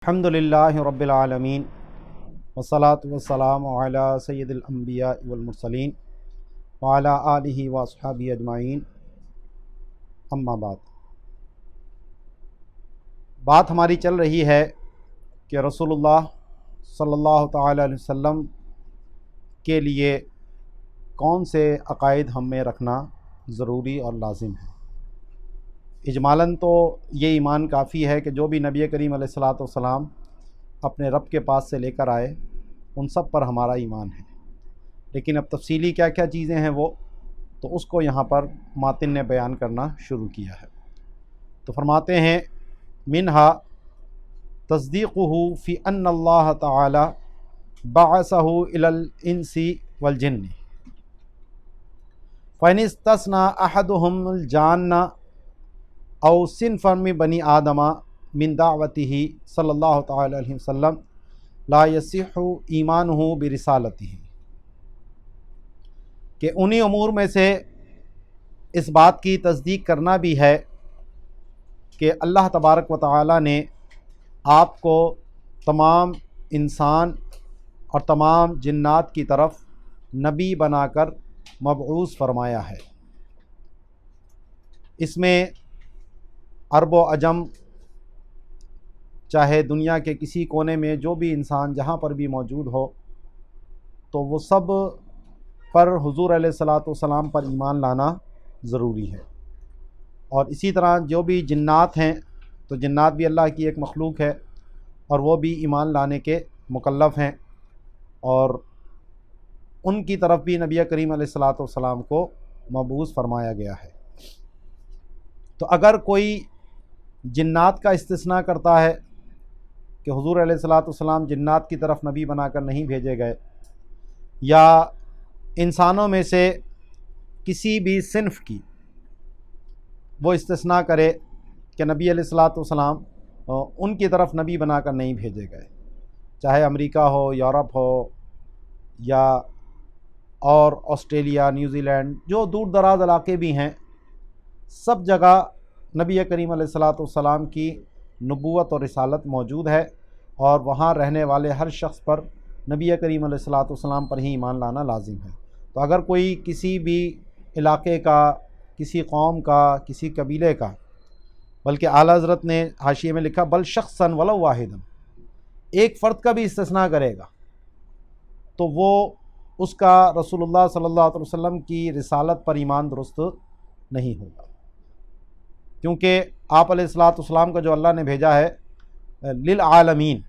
الحمدللہ رب العالمین والصلاة والسلام علی سید الانبیاء والمرسلین وعلی آلہ واصحابہ اجمعین، اما بعد۔ بات ہماری چل رہی ہے کہ رسول اللہ صلی اللہ تعالی علیہ وسلم کے لیے کون سے عقائد ہم میں رکھنا ضروری اور لازم ہے۔ اجمالاً تو یہ ایمان کافی ہے کہ جو بھی نبی کریم علیہ الصلوۃ والسلام اپنے رب کے پاس سے لے کر آئے ان سب پر ہمارا ایمان ہے، لیکن اب تفصیلی کیا کیا چیزیں ہیں وہ تو اس کو یہاں پر ماتن نے بیان کرنا شروع کیا ہے۔ تو فرماتے ہیں منہا تصدیقہ فی ان اللہ تعالی بعثہ الی الانس والجن فإن استثنى احدهم الجان او صنفا من بنی آدم من دعوته صلی اللہ تعالی علیہ وسلم لا یصح ایمانہ برسالتہ، کہ انہی امور میں سے اس بات کی تصدیق کرنا بھی ہے کہ اللہ تبارک و تعالی نے آپ کو تمام انسان اور تمام جنات کی طرف نبی بنا کر مبعوث فرمایا ہے۔ اس میں عرب و عجم، چاہے دنیا کے کسی کونے میں جو بھی انسان جہاں پر بھی موجود ہو، تو وہ سب پر حضور علیہ الصلوۃ والسلام پر ایمان لانا ضروری ہے۔ اور اسی طرح جو بھی جنات ہیں تو جنات بھی اللہ کی ایک مخلوق ہے اور وہ بھی ایمان لانے کے مکلف ہیں، اور ان کی طرف بھی نبی کریم علیہ الصلوۃ والسلام کو مبعوث فرمایا گیا ہے۔ تو اگر کوئی جنات کا استثناء کرتا ہے کہ حضور علیہ الصلوۃ والسلام جنات کی طرف نبی بنا کر نہیں بھیجے گئے، یا انسانوں میں سے کسی بھی صنف کی وہ استثناء کرے کہ نبی علیہ الصلوۃ والسلام ان کی طرف نبی بنا کر نہیں بھیجے گئے، چاہے امریکہ ہو، یورپ ہو، یا اور آسٹریلیا، نیوزی لینڈ، جو دور دراز علاقے بھی ہیں، سب جگہ نبی کریم علیہ الصلوۃ والسلام کی نبوت اور رسالت موجود ہے، اور وہاں رہنے والے ہر شخص پر نبی کریم علیہ الصلوۃ والسلام پر ہی ایمان لانا لازم ہے۔ تو اگر کوئی کسی بھی علاقے کا، کسی قوم کا، کسی قبیلے کا، بلکہ اعلیٰ حضرت نے حاشیے میں لکھا بل شخصاً ولو واحداً، ایک فرد کا بھی استثناء کرے گا تو وہ اس کا رسول اللہ صلی اللہ علیہ وسلم کی رسالت پر ایمان درست نہیں ہوگا، کیونکہ آپ علیہ الصلوۃ والسلام کا جو اللہ نے بھیجا ہے للعالمین،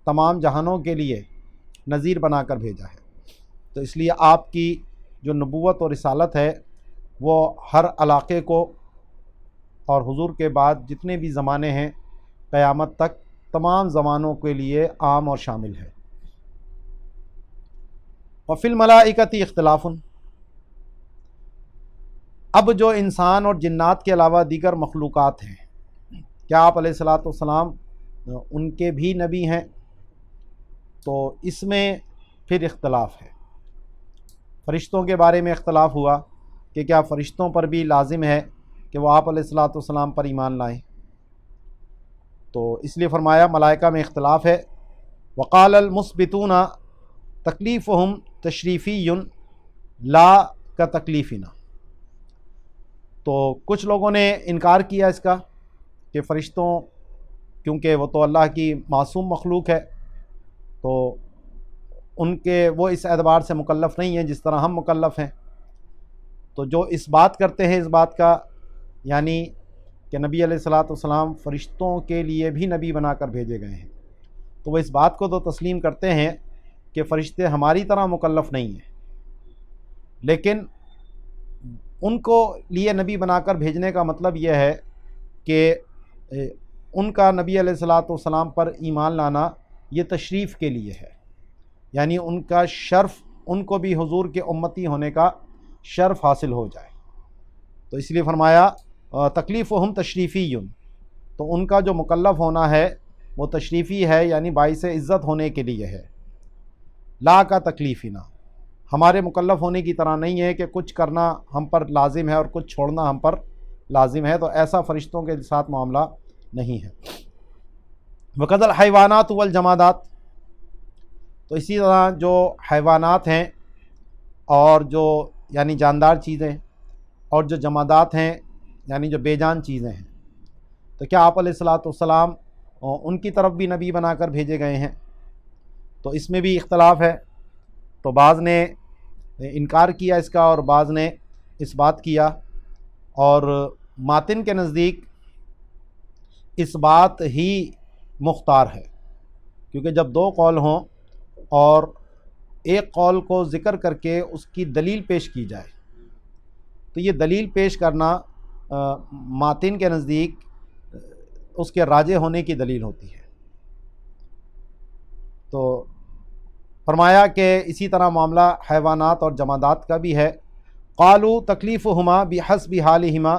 تمام جہانوں کے لیے نذیر بنا کر بھیجا ہے، تو اس لیے آپ کی جو نبوت اور رسالت ہے وہ ہر علاقے کو اور حضور کے بعد جتنے بھی زمانے ہیں قیامت تک تمام زمانوں کے لیے عام اور شامل ہے۔ وفی الملائکۃ اختلاف، اب جو انسان اور جنات کے علاوہ دیگر مخلوقات ہیں، کیا آپ علیہ الصلوۃ والسلام ان کے بھی نبی ہیں؟ تو اس میں پھر اختلاف ہے۔ فرشتوں کے بارے میں اختلاف ہوا کہ کیا فرشتوں پر بھی لازم ہے کہ وہ آپ علیہ الصلوۃ والسلام پر ایمان لائیں، تو اس لیے فرمایا ملائکہ میں اختلاف ہے۔ وقال المثبتون تکلیفہم تشریفی لا کا تکلیفنا، تو کچھ لوگوں نے انکار کیا اس کا کہ فرشتوں، کیونکہ وہ تو اللہ کی معصوم مخلوق ہے، تو ان کے وہ اس اعتبار سے مکلف نہیں ہیں جس طرح ہم مکلف ہیں۔ تو جو اس بات کرتے ہیں اس بات کا، یعنی کہ نبی علیہ الصلوۃ والسلام فرشتوں کے لیے بھی نبی بنا کر بھیجے گئے ہیں، تو وہ اس بات کو تو تسلیم کرتے ہیں کہ فرشتے ہماری طرح مکلف نہیں ہیں، لیکن ان کو لیے نبی بنا کر بھیجنے کا مطلب یہ ہے کہ ان کا نبی علیہ الصلوۃ والسلام پر ایمان لانا یہ تشریف کے لیے ہے، یعنی ان کا شرف، ان کو بھی حضور کے امتی ہونے کا شرف حاصل ہو جائے، تو اس لیے فرمایا تکلیفہم تشریفی، تو ان کا جو مکلف ہونا ہے وہ تشریفی ہے، یعنی باعث عزت ہونے کے لیے ہے، لا کا تکلیفنا، ہمارے مکلف ہونے کی طرح نہیں ہے کہ کچھ کرنا ہم پر لازم ہے اور کچھ چھوڑنا ہم پر لازم ہے، تو ایسا فرشتوں کے ساتھ معاملہ نہیں ہے۔ وقدل حیوانات والجمادات، تو اسی طرح جو حیوانات ہیں اور جو یعنی جاندار چیزیں، اور جو جمادات ہیں یعنی جو بے جان چیزیں ہیں، تو کیا آپ علیہ الصلاۃ والسلام ان کی طرف بھی نبی بنا کر بھیجے گئے ہیں؟ تو اس میں بھی اختلاف ہے، تو بعض نے انکار کیا اس کا اور بعض نے اس بات کیا، اور ماتن کے نزدیک اس بات ہی مختار ہے، کیونکہ جب دو قول ہوں اور ایک قول کو ذکر کر کے اس کی دلیل پیش کی جائے، تو یہ دلیل پیش کرنا ماتن کے نزدیک اس کے راجح ہونے کی دلیل ہوتی ہے۔ تو فرمایا کہ اسی طرح معاملہ حیوانات اور جمادات کا بھی ہے۔ قالوا تکلیفہما بحسب حالہما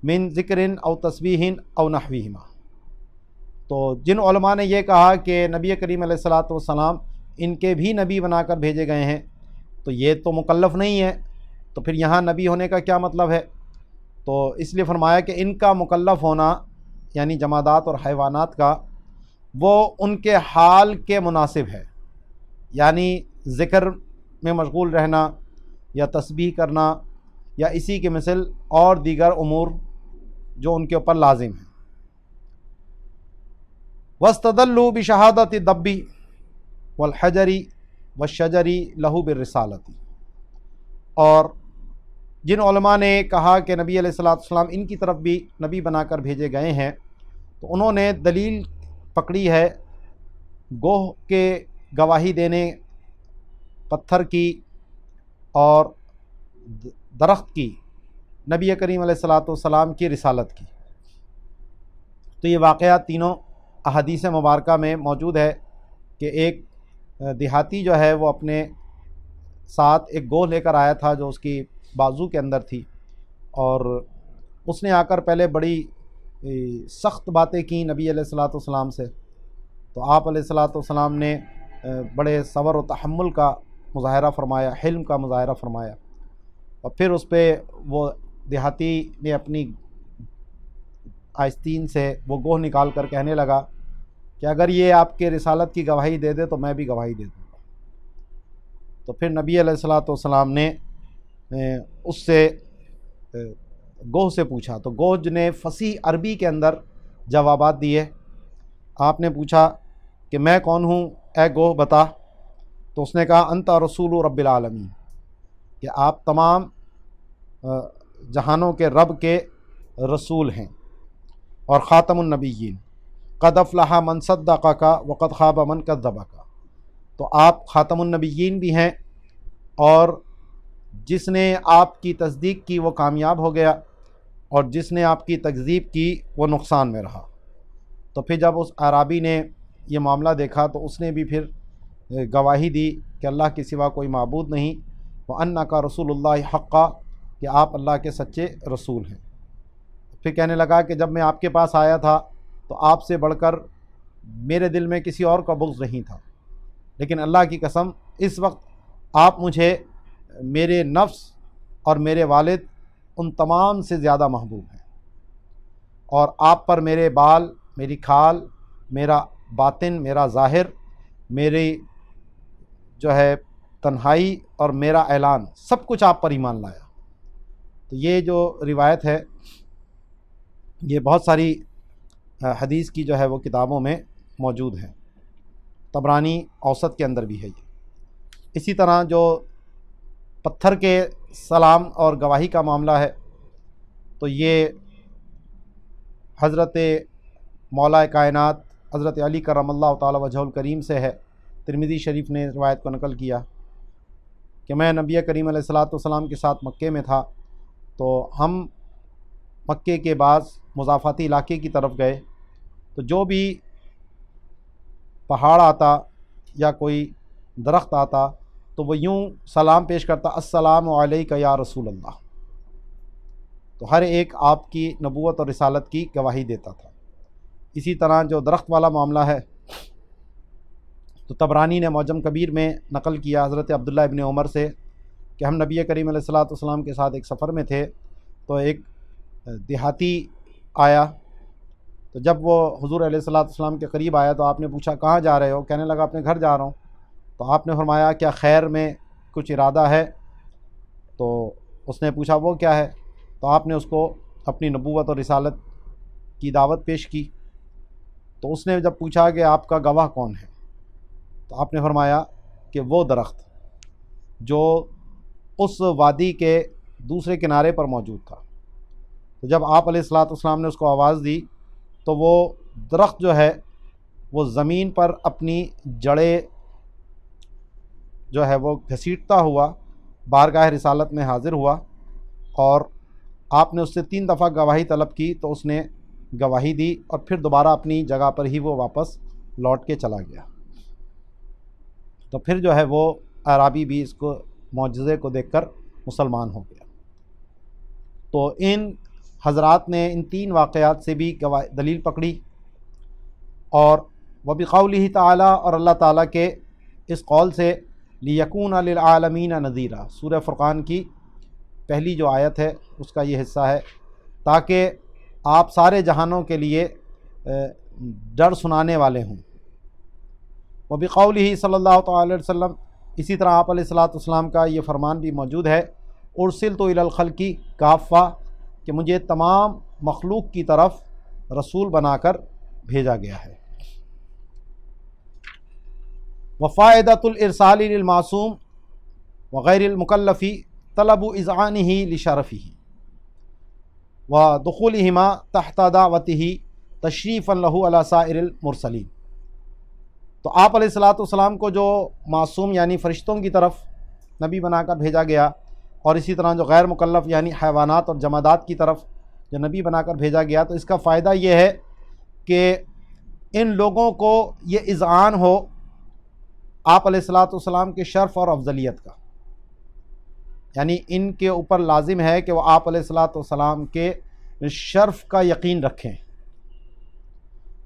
من ذکر او تسبیح او نحوہما، تو جن علماء نے یہ کہا کہ نبی کریم علیہ الصلاۃ والسلام ان کے بھی نبی بنا کر بھیجے گئے ہیں، تو یہ تو مکلف نہیں ہے، تو پھر یہاں نبی ہونے کا کیا مطلب ہے؟ تو اس لیے فرمایا کہ ان کا مکلف ہونا یعنی جمادات اور حیوانات کا، وہ ان کے حال کے مناسب ہے، یعنی ذکر میں مشغول رہنا یا تسبیح کرنا یا اسی کے مثل اور دیگر امور جو ان کے اوپر لازم ہیں۔ وَاسْتَدَلُّوا بِشَهَادَةِ الدَّبِّ وَالْحَجَرِ وَالشَّجَرِ لَهُ بِالرِّسَالَةِ، اور جن علماء نے کہا کہ نبی علیہ الصلاۃ والسلام ان کی طرف بھی نبی بنا کر بھیجے گئے ہیں، تو انہوں نے دلیل پکڑی ہے گوہ کے گواہی دینے، پتھر کی اور درخت کی، نبی کریم علیہ الصلاۃ والسلام کی رسالت کی۔ تو یہ واقعات تینوں احادیث مبارکہ میں موجود ہے کہ ایک دیہاتی جو ہے وہ اپنے ساتھ ایک گوہ لے کر آیا تھا جو اس کی بازو کے اندر تھی، اور اس نے آ کر پہلے بڑی سخت باتیں کیں نبی علیہ الصلاۃ والسلام سے، تو آپ علیہ الصلاۃ والسلام نے بڑے صبر و تحمل کا مظاہرہ فرمایا، حلم کا مظاہرہ فرمایا، اور پھر اس پہ وہ دیہاتی نے اپنی آستین سے وہ گوہ نکال کر کہنے لگا کہ اگر یہ آپ کے رسالت کی گواہی دے دے تو میں بھی گواہی دے دوں گا۔ تو پھر نبی علیہ الصلاۃ والسلام نے اس سے گوہ سے پوچھا، تو گوہ نے فصیح عربی کے اندر جوابات دیے۔ آپ نے پوچھا کہ میں کون ہوں اے گوہ بتا، تو اس نے کہا انت رسول رب العالمین، کہ آپ تمام جہانوں کے رب کے رسول ہیں اور خاتم النبیین، قد افلح من صدقک وقد خاب من کذبک، تو آپ خاتم النبیین بھی ہیں، اور جس نے آپ کی تصدیق کی وہ کامیاب ہو گیا، اور جس نے آپ کی تکذیب کی وہ نقصان میں رہا۔ تو پھر جب اس اعرابی نے یہ معاملہ دیکھا تو اس نے بھی پھر گواہی دی کہ اللہ کے سوا کوئی معبود نہیں، وَأَنَّكَ رسول اللہ حقا، کہ آپ اللہ کے سچے رسول ہیں۔ پھر کہنے لگا کہ جب میں آپ کے پاس آیا تھا تو آپ سے بڑھ کر میرے دل میں کسی اور کا بغض نہیں تھا، لیکن اللہ کی قسم اس وقت آپ مجھے میرے نفس اور میرے والد ان تمام سے زیادہ محبوب ہیں، اور آپ پر میرے بال، میری کھال، میرا باطن، میرا ظاہر، میری جو ہے تنہائی اور میرا اعلان، سب کچھ آپ پر ایمان لایا۔ تو یہ جو روایت ہے یہ بہت ساری حدیث کی جو ہے وہ کتابوں میں موجود ہے، طبرانی اوسط کے اندر بھی ہے یہ۔ اسی طرح جو پتھر کے سلام اور گواہی کا معاملہ ہے، تو یہ حضرت مولا کائنات حضرت علی کرم اللہ تعالی وجہہ الکریم سے ہے۔ ترمذی شریف نے روایت کو نقل کیا کہ میں نبی کریم علیہ الصلاۃ والسلام کے ساتھ مکے میں تھا، تو ہم مکے کے بعض مضافاتی علاقے کی طرف گئے، تو جو بھی پہاڑ آتا یا کوئی درخت آتا تو وہ یوں سلام پیش کرتا، السلام علیک یا رسول اللہ، تو ہر ایک آپ کی نبوت اور رسالت کی گواہی دیتا تھا۔ اسی طرح جو درخت والا معاملہ ہے تو طبرانی نے معجم کبیر میں نقل کیا حضرت عبداللہ ابن عمر سے کہ ہم نبی کریم علیہ الصلاۃ والسلام کے ساتھ ایک سفر میں تھے، تو ایک دیہاتی آیا تو جب وہ حضور علیہ الصلوۃ والسلام کے قریب آیا تو آپ نے پوچھا کہاں جا رہے ہو؟ کہنے لگا اپنے گھر جا رہا ہوں۔ تو آپ نے فرمایا کیا خیر میں کچھ ارادہ ہے؟ تو اس نے پوچھا وہ کیا ہے؟ تو آپ نے اس کو اپنی نبوت اور رسالت کی دعوت پیش کی۔ تو اس نے جب پوچھا کہ آپ کا گواہ کون ہے؟ تو آپ نے فرمایا کہ وہ درخت جو اس وادی کے دوسرے کنارے پر موجود تھا۔ تو جب آپ علیہ الصلوۃ والسلام نے اس کو آواز دی تو وہ درخت جو ہے وہ زمین پر اپنی جڑیں جو ہے وہ گھسیٹتا ہوا بارگاہ رسالت میں حاضر ہوا، اور آپ نے اس سے 3 دفعہ گواہی طلب کی تو اس نے گواہی دی، اور پھر دوبارہ اپنی جگہ پر ہی وہ واپس لوٹ کے چلا گیا۔ تو پھر جو ہے وہ اعرابی بھی اس کو معجزے کو دیکھ کر مسلمان ہو گیا۔ تو ان حضرات نے ان 3 واقعات سے بھی دلیل پکڑی، اور وبقولہ تعالی، اور اللہ تعالیٰ کے اس قول سے، لیکون للعالمین نذیرا، سورہ فرقان کی پہلی جو آیت ہے اس کا یہ حصہ ہے، تاکہ آپ سارے جہانوں کے لیے ڈر سنانے والے ہوں۔ وبقولہ صلی اللہ تعالی علیہ وسلم، اسی طرح آپ علیہ الصلوۃ والسلام کا یہ فرمان بھی موجود ہے، ارسلت الی الخلق کافہ، کہ مجھے تمام مخلوق کی طرف رسول بنا کر بھیجا گیا ہے۔ وفائدۃ الارسال للمعصوم وغیر المکلف طلب اذعانہ لشرفہ ودخولہما تحت دعوتہ تشریفا لہ علی سائر المرسلین۔ تو آپ علیہ الصلوۃ والسلام کو جو معصوم یعنی فرشتوں کی طرف نبی بنا کر بھیجا گیا، اور اسی طرح جو غیر مکلف یعنی حیوانات اور جمادات کی طرف جو نبی بنا کر بھیجا گیا، تو اس کا فائدہ یہ ہے کہ ان لوگوں کو یہ اذعان ہو آپ علیہ الصلوۃ والسلام کے شرف اور افضلیت کا، یعنی ان کے اوپر لازم ہے کہ وہ آپ علیہ الصلوۃ والسلام کے شرف کا یقین رکھیں،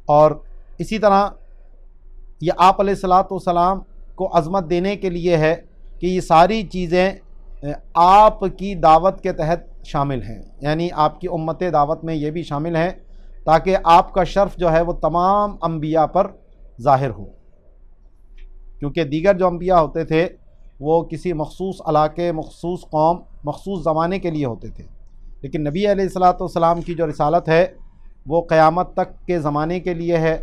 اور اسی طرح یہ آپ علیہ الصلوۃ والسلام کو عظمت دینے کے لیے ہے کہ یہ ساری چیزیں آپ کی دعوت کے تحت شامل ہیں، یعنی آپ کی امت دعوت میں یہ بھی شامل ہیں، تاکہ آپ کا شرف جو ہے وہ تمام انبیاء پر ظاہر ہو، کیونکہ دیگر جو انبیاء ہوتے تھے وہ کسی مخصوص علاقے، مخصوص قوم، مخصوص زمانے کے لیے ہوتے تھے، لیکن نبی علیہ الصلوۃ والسلام کی جو رسالت ہے وہ قیامت تک کے زمانے کے لیے ہے،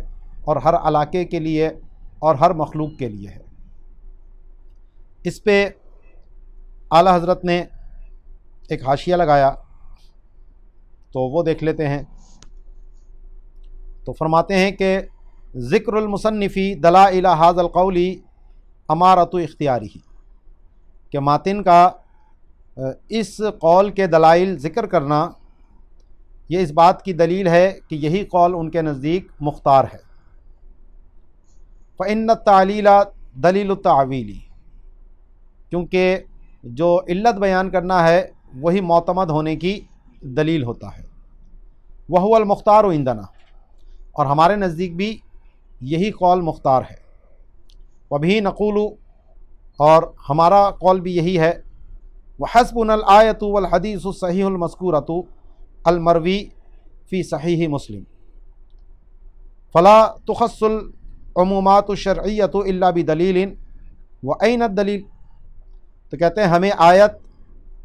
اور ہر علاقے کے لیے اور ہر مخلوق کے لیے ہے۔ اس پہ اعلیٰ حضرت نے ایک حاشیہ لگایا، تو وہ دیکھ لیتے ہیں۔ تو فرماتے ہیں کہ ذکر المصنفی دلائل ھذا القول امارۃ اختیارہ، کہ ماتن کا اس قول کے دلائل ذکر کرنا یہ اس بات کی دلیل ہے کہ یہی قول ان کے نزدیک مختار ہے۔ فإن التعلیل دلیل التعویل، کیونکہ جو علت بیان کرنا ہے وہی معتمد ہونے کی دلیل ہوتا ہے۔ وہو المختار عندنا، اور ہمارے نزدیک بھی یہی قول مختار ہے۔ وبہ نقول، اور ہمارا قول بھی یہی ہے۔ وحسبنا الآیۃ والحدیث الصحیح المذکورۃ المروی فی صحیح مسلم، فلا تخص العمومات الشرعیۃ الا بدلیل، وأین الدلیل؟ تو کہتے ہیں ہمیں آیت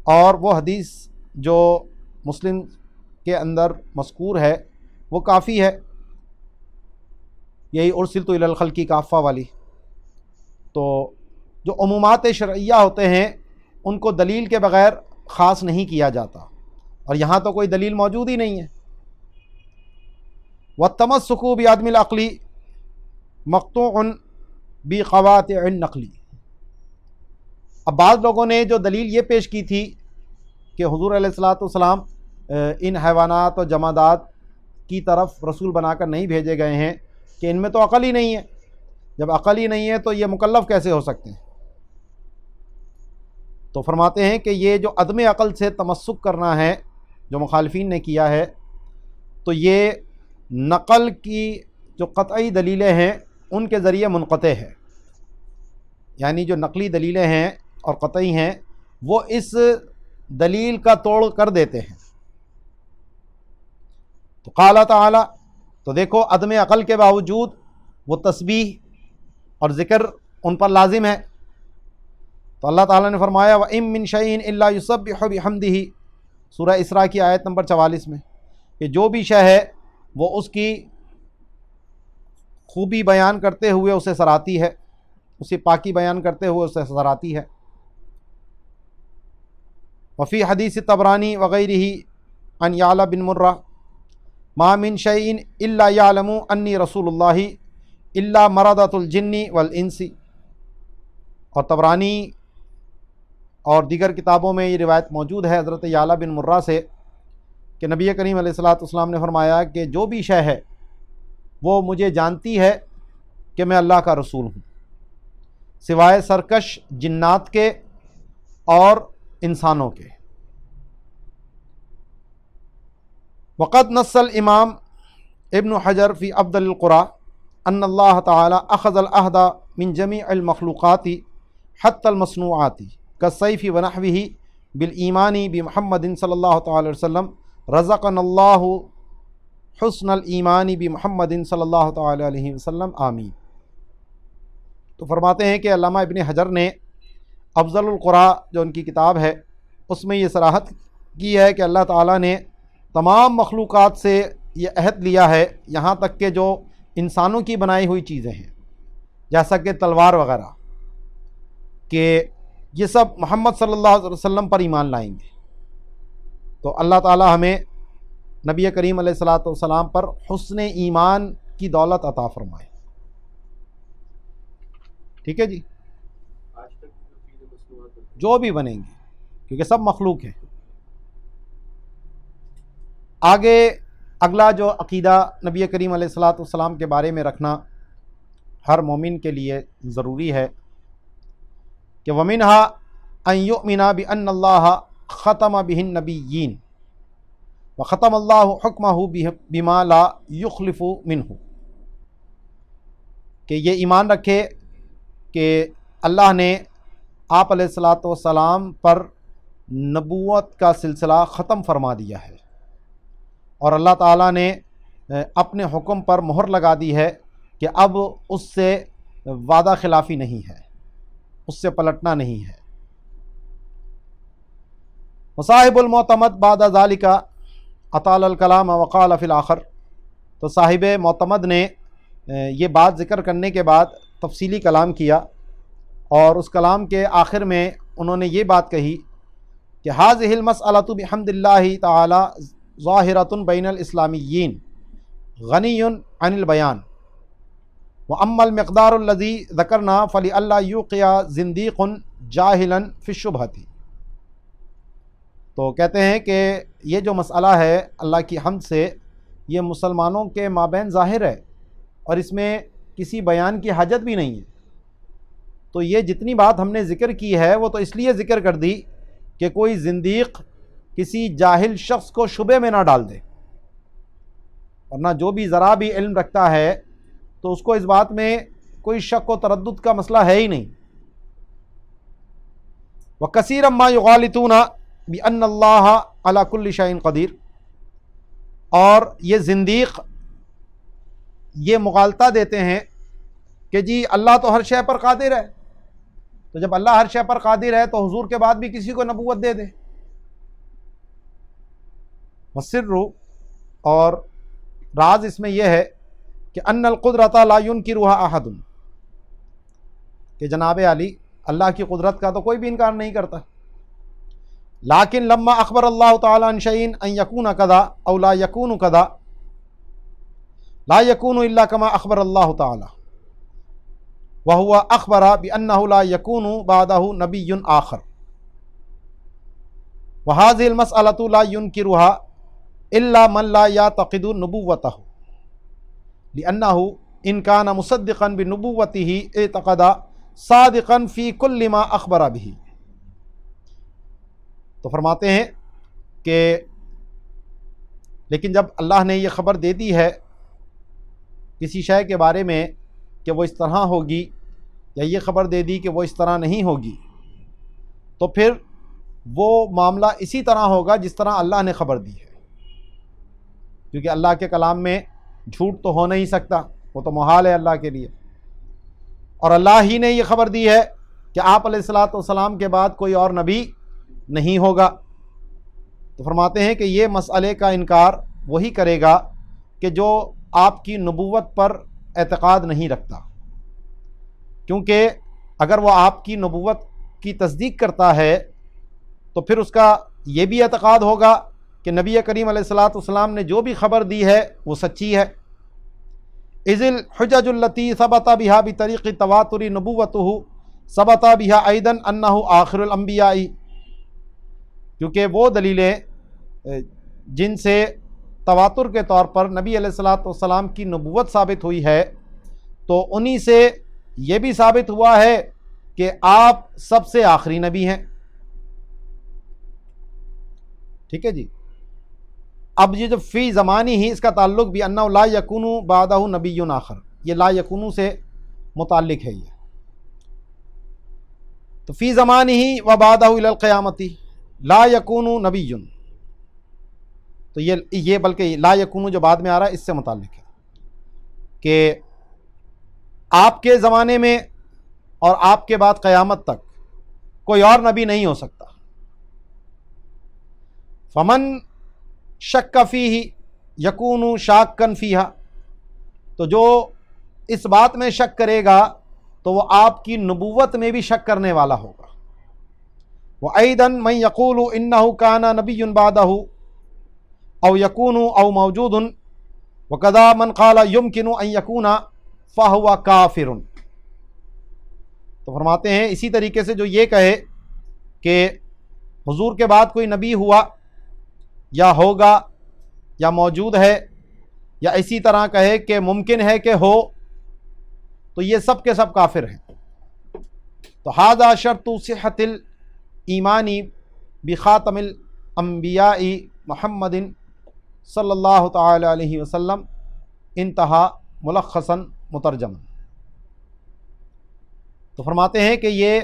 اور وہ حدیث جو مسلم کے اندر مذکور ہے وہ کافی ہے، یہی ارسلت الی الخلق کافہ والی۔ تو جو عمومات شرعیہ ہوتے ہیں ان کو دلیل کے بغیر خاص نہیں کیا جاتا، اور یہاں تو کوئی دلیل موجود ہی نہیں ہے۔ والتمسک بعدم العقل مقطوع بقواطع النقل۔ اب بعض لوگوں نے جو دلیل یہ پیش کی تھی کہ حضور علیہ الصلوۃ والسلام ان حیوانات اور جمادات کی طرف رسول بنا کر نہیں بھیجے گئے ہیں کہ ان میں تو عقل ہی نہیں ہے، جب عقل ہی نہیں ہے تو یہ مکلف کیسے ہو سکتے ہیں؟ تو فرماتے ہیں کہ یہ جو عدم عقل سے تمسک کرنا ہے جو مخالفین نے کیا ہے، تو یہ نقل کی جو قطعی دلیلیں ہیں ان کے ذریعے منقطع ہے، یعنی جو نقلی دلیلیں ہیں اور قطعی ہیں وہ اس دلیل کا توڑ کر دیتے ہیں۔ تو قال تعالی، تو دیکھو عدم عقل کے باوجود وہ تسبیح اور ذکر ان پر لازم ہے. تو اللہ تعالیٰ نے فرمایا وَإِن مِّن شَيْءٍ إِلَّا يُسَبِّحُ بِحَمْدِهِ، سورہ اسراء کی آیت نمبر 44 میں، کہ جو بھی شے ہے وہ اس کی خوبی بیان کرتے ہوئے اسے سراہتی ہے، اسی پاکی بیان کرتے ہوئے اسے سراہتی ہے. وفی حدیث طبرانی وغیرہ عن یعلا بن مرہ ما من شیء الا یعلم انی رسول اللہ الا مردۃ الجن والانس. اور طبرانی اور دیگر کتابوں میں یہ روایت موجود ہے حضرت یعلا بن مرہ سے کہ نبی کریم علیہ الصلوۃ والسلام نے فرمایا کہ جو بھی شے ہے وہ مجھے جانتی ہے کہ میں اللہ کا رسول ہوں، سوائے سرکش جنات کے اور انسانوں کے. وقد نص الامام ابن حجر فی افضل القرآن ان اللہ تعالی اخذ العہد من جمیع المخلوقات حتی المصنوعات کالسیف ونحوہ بالایمان بمحمد صلی اللہ تعالی وسلم. رزقنا اللہ حسن الایمان بمحمد صلی اللہ تعالی علیہ وسلم آمین. تو فرماتے ہیں کہ علامہ ابن حجر نے افضل القرآن جو ان کی کتاب ہے اس میں یہ صراحت کی ہے کہ اللہ تعالیٰ نے تمام مخلوقات سے یہ عہد لیا ہے، یہاں تک کہ جو انسانوں کی بنائی ہوئی چیزیں ہیں جیسا کہ تلوار وغیرہ، کہ یہ سب محمد صلی اللہ علیہ وسلم پر ایمان لائیں گے. تو اللہ تعالیٰ ہمیں نبی کریم علیہ الصلوۃ والسلام پر حسن ایمان کی دولت عطا فرمائے. ٹھیک ہے جی، جو بھی بنیں گے کیونکہ سب مخلوق ہیں. آگے اگلا جو عقیدہ نبی کریم علیہ الصلوۃ والسلام کے بارے میں رکھنا ہر مومن کے لیے ضروری ہے کہ وَمِنْهَا أَن يُؤْمِنَ بِأَنَّ اللَّهَ خَتَمَ بِهِ النَّبِيِّينَ وَخَتَمَ اللَّهُ حُكْمَهُ بِمَا لَا يُخْلِفُ مِنْهُ، کہ یہ ایمان رکھے کہ اللہ نے آپ علیہ الصلوۃ والسلام پر نبوت کا سلسلہ ختم فرما دیا ہے، اور اللہ تعالیٰ نے اپنے حکم پر مہر لگا دی ہے کہ اب اس سے وعدہ خلافی نہیں ہے، اس سے پلٹنا نہیں ہے. وصاحب المعتمد بعد ذالک اطال الکلام وقال فی الآخر. تو صاحب معتمد نے یہ بات ذکر کرنے کے بعد تفصیلی کلام کیا، اور اس کلام کے آخر میں انہوں نے یہ بات کہی کہ ھذہ المسألۃ بحمد اللہ تعالی ظاہرۃ بین الاسلامیین غنی عن البیان واما المقدار الذی ذکرنا فلئلا یوقع زندیق جاہلا فی الشبہۃ. تو کہتے ہیں کہ یہ جو مسئلہ ہے اللہ کی حمد سے یہ مسلمانوں کے مابین ظاہر ہے اور اس میں کسی بیان کی حاجت بھی نہیں ہے. تو یہ جتنی بات ہم نے ذکر کی ہے وہ تو اس لیے ذکر کر دی کہ کوئی زندیق کسی جاہل شخص کو شبے میں نہ ڈال دے، ورنہ جو بھی ذرا بھی علم رکھتا ہے تو اس کو اس بات میں کوئی شک و تردد کا مسئلہ ہے ہی نہیں. وَكَثِيرًا مَا يُغَالِطُونَ بِأَنَّ اللَّهَ عَلَى كُلِّ شَيْءٍ قَدِيرٌ. اور یہ زندیق یہ مغالطہ دیتے ہیں کہ جی اللہ تو ہر شے پر قادر ہے، تو جب اللہ ہر شے پر قادر ہے تو حضور کے بعد بھی کسی کو نبوت دے دے. وَالسِّرُّ، اور راز اس میں یہ ہے کہ ان القدرۃ لا ينکرها احد، کہ جناب علی اللہ کی قدرت کا تو کوئی بھی انکار نہیں کرتا. لیکن لما اخبر اللہ تعالی عن شیء ان یکون کذا او لا یکون کذا لا یکون الا کما اخبر اللہ تعالی وهو اخبر بانه لا يكون بعده نبی آخر. وهذه المسألة لا ينكرها الا من لا يعتقد نبوته لانه ان كان مصدقا بنبوته اعتقد صادقا في كل ما اخبر به. تو فرماتے ہیں کہ لیکن جب اللہ نے یہ خبر دے دی ہے کسی شے کے بارے میں کہ وہ اس طرح ہوگی، یا یہ خبر دے دی کہ وہ اس طرح نہیں ہوگی، تو پھر وہ معاملہ اسی طرح ہوگا جس طرح اللہ نے خبر دی ہے، کیونکہ اللہ کے کلام میں جھوٹ تو ہو نہیں سکتا، وہ تو محال ہے اللہ کے لیے، اور اللہ ہی نے یہ خبر دی ہے کہ آپ علیہ الصلاۃ والسلام کے بعد کوئی اور نبی نہیں ہوگا۔ تو فرماتے ہیں کہ یہ مسئلے کا انکار وہی کرے گا کہ جو آپ کی نبوت پر اعتقاد نہیں رکھتا، کیونکہ اگر وہ آپ کی نبوت کی تصدیق کرتا ہے تو پھر اس کا یہ بھی اعتقاد ہوگا کہ نبی کریم علیہ الصلاۃ والسلام نے جو بھی خبر دی ہے وہ سچی ہے۔ اذ الحجج التي ثبت بها بطریق تواتر نبوته ثبت بها ایضا انه آخر الانبیاء، کیونکہ وہ دلیلیں جن سے تواتر کے طور پر نبی علیہ الصلاۃ والسلام کی نبوت ثابت ہوئی ہے، تو انہی سے یہ بھی ثابت ہوا ہے کہ آپ سب سے آخری نبی ہیں۔ ٹھیک ہے جی۔ اب یہ جو فی زمانی ہی، اس کا تعلق بھی انہ لا یکون بعدہ نبی آخر، یہ لا یکون سے متعلق ہے۔ یہ تو فی زمانی ہی و بعدہ الی القیامت لا یکون نبی، تو یہ بلکہ لا یکون جو بعد میں آ رہا ہے اس سے متعلق ہے کہ آپ کے زمانے میں اور آپ کے بعد قیامت تک کوئی اور نبی نہیں ہو سکتا۔ فمن شک فیہ یکون شاکن فیہا، تو جو اس بات میں شک کرے گا تو وہ آپ کی نبوت میں بھی شک کرنے والا ہوگا۔ وَأَيْضًا مَنْ يَقُولُ إِنَّهُ كَانَ نَبِيٌّ بَعْدَهُ أَوْ يَكُونُ أَوْ مَوْجُودٌ وَكَذَا مَنْ قَالَ يُمْكِنُ أَنْ يَكُونَ فَهُوَ كَافِرٌ۔ تو فرماتے ہیں اسی طریقے سے جو یہ کہے کہ حضور کے بعد کوئی نبی ہوا یا ہوگا یا موجود ہے، یا اسی طرح کہے کہ ممکن ہے کہ ہو، تو یہ سب کے سب کافر ہیں۔ تو ھذا شرط صحت الایمان بخاتم الانبیاء محمد صلی اللہ تعالی علیہ وسلم، انتہا ملخصا مترجما۔ تو فرماتے ہیں کہ یہ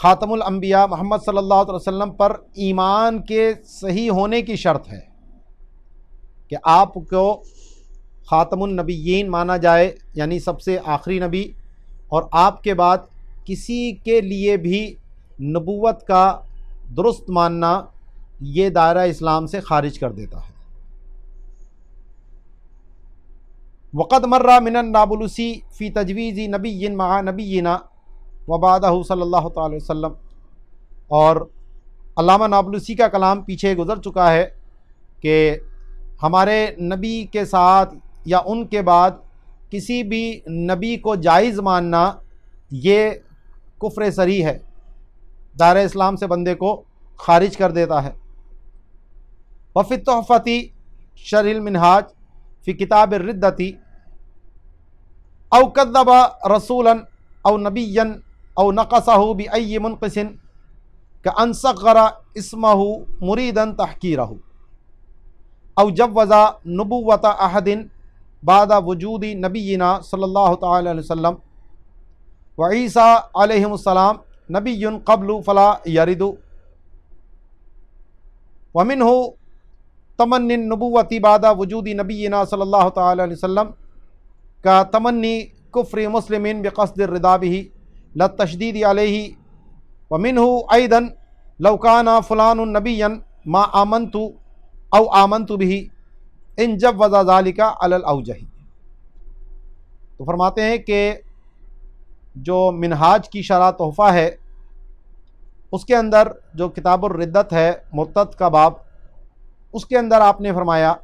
خاتم الانبیاء محمد صلی اللہ علیہ وسلم پر ایمان کے صحیح ہونے کی شرط ہے کہ آپ کو خاتم النبیین مانا جائے، یعنی سب سے آخری نبی، اور آپ کے بعد کسی کے لیے بھی نبوت کا درست ماننا یہ دائرہ اسلام سے خارج کر دیتا ہے۔ وقد مر من النابلسی فی تجویز نبی مع نبینا وبعدہ صلی اللہ تعالی وسلم، اور علامہ نابلسی کا کلام پیچھے گزر چکا ہے کہ ہمارے نبی کے ساتھ یا ان کے بعد کسی بھی نبی کو جائز ماننا یہ کفر صریح ہے، دائرہ اسلام سے بندے کو خارج کر دیتا ہے۔ وفی التحفۃ شرح المنہاج فی کتاب الردۃ او کذب رسولا او نبیا او نقصہ بأی منقص کأن صغر اسمہ مریدا تحقیرہ او جوز نبوت احد بعد وجود نبینا صلی اللہ تعالی علیہ وسلم وعیسیٰ علیہ السلام نبی قبل فلا یرد ومنہ تمنی النبوت بعد وجود نبینا صلی اللہ تعالی علیہ وسلم کا تمنی کفر مسلم بقصد الرضا بہ لا التشدید علیہ ومنہ ایضا لو کان فلان نبیا ما آمنت او آمنت بہ ان جوز ذلک علی الاوجہ۔ تو فرماتے ہیں کہ جو منہاج کی شرح تحفہ ہے اس کے اندر جو کتاب الردت ہے، مرتد کا باب، اس کے اندر آپ نے فرمایا،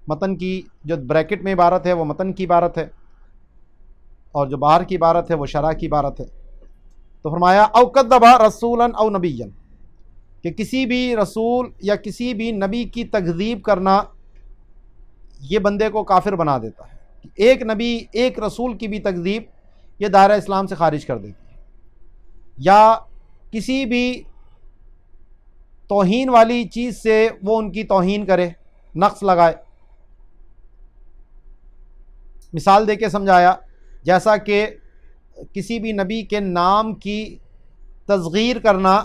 متن کی جو بریکٹ میں عبارت ہے وہ متن کی عبارت ہے، اور جو باہر کی عبارت ہے وہ شرح کی عبارت ہے۔ تو فرمایا او کذب رسولا او نبیا، کہ کسی بھی رسول یا کسی بھی نبی کی تکذیب کرنا یہ بندے کو کافر بنا دیتا ہے۔ ایک نبی ایک رسول کی بھی تکذیب یہ دائرہ اسلام سے خارج کر دیتی ہے، یا کسی بھی توہین والی چیز سے وہ ان کی توہین کرے، نقص لگائے۔ مثال دے کے سمجھایا، جیسا کہ کسی بھی نبی کے نام کی تصغیر کرنا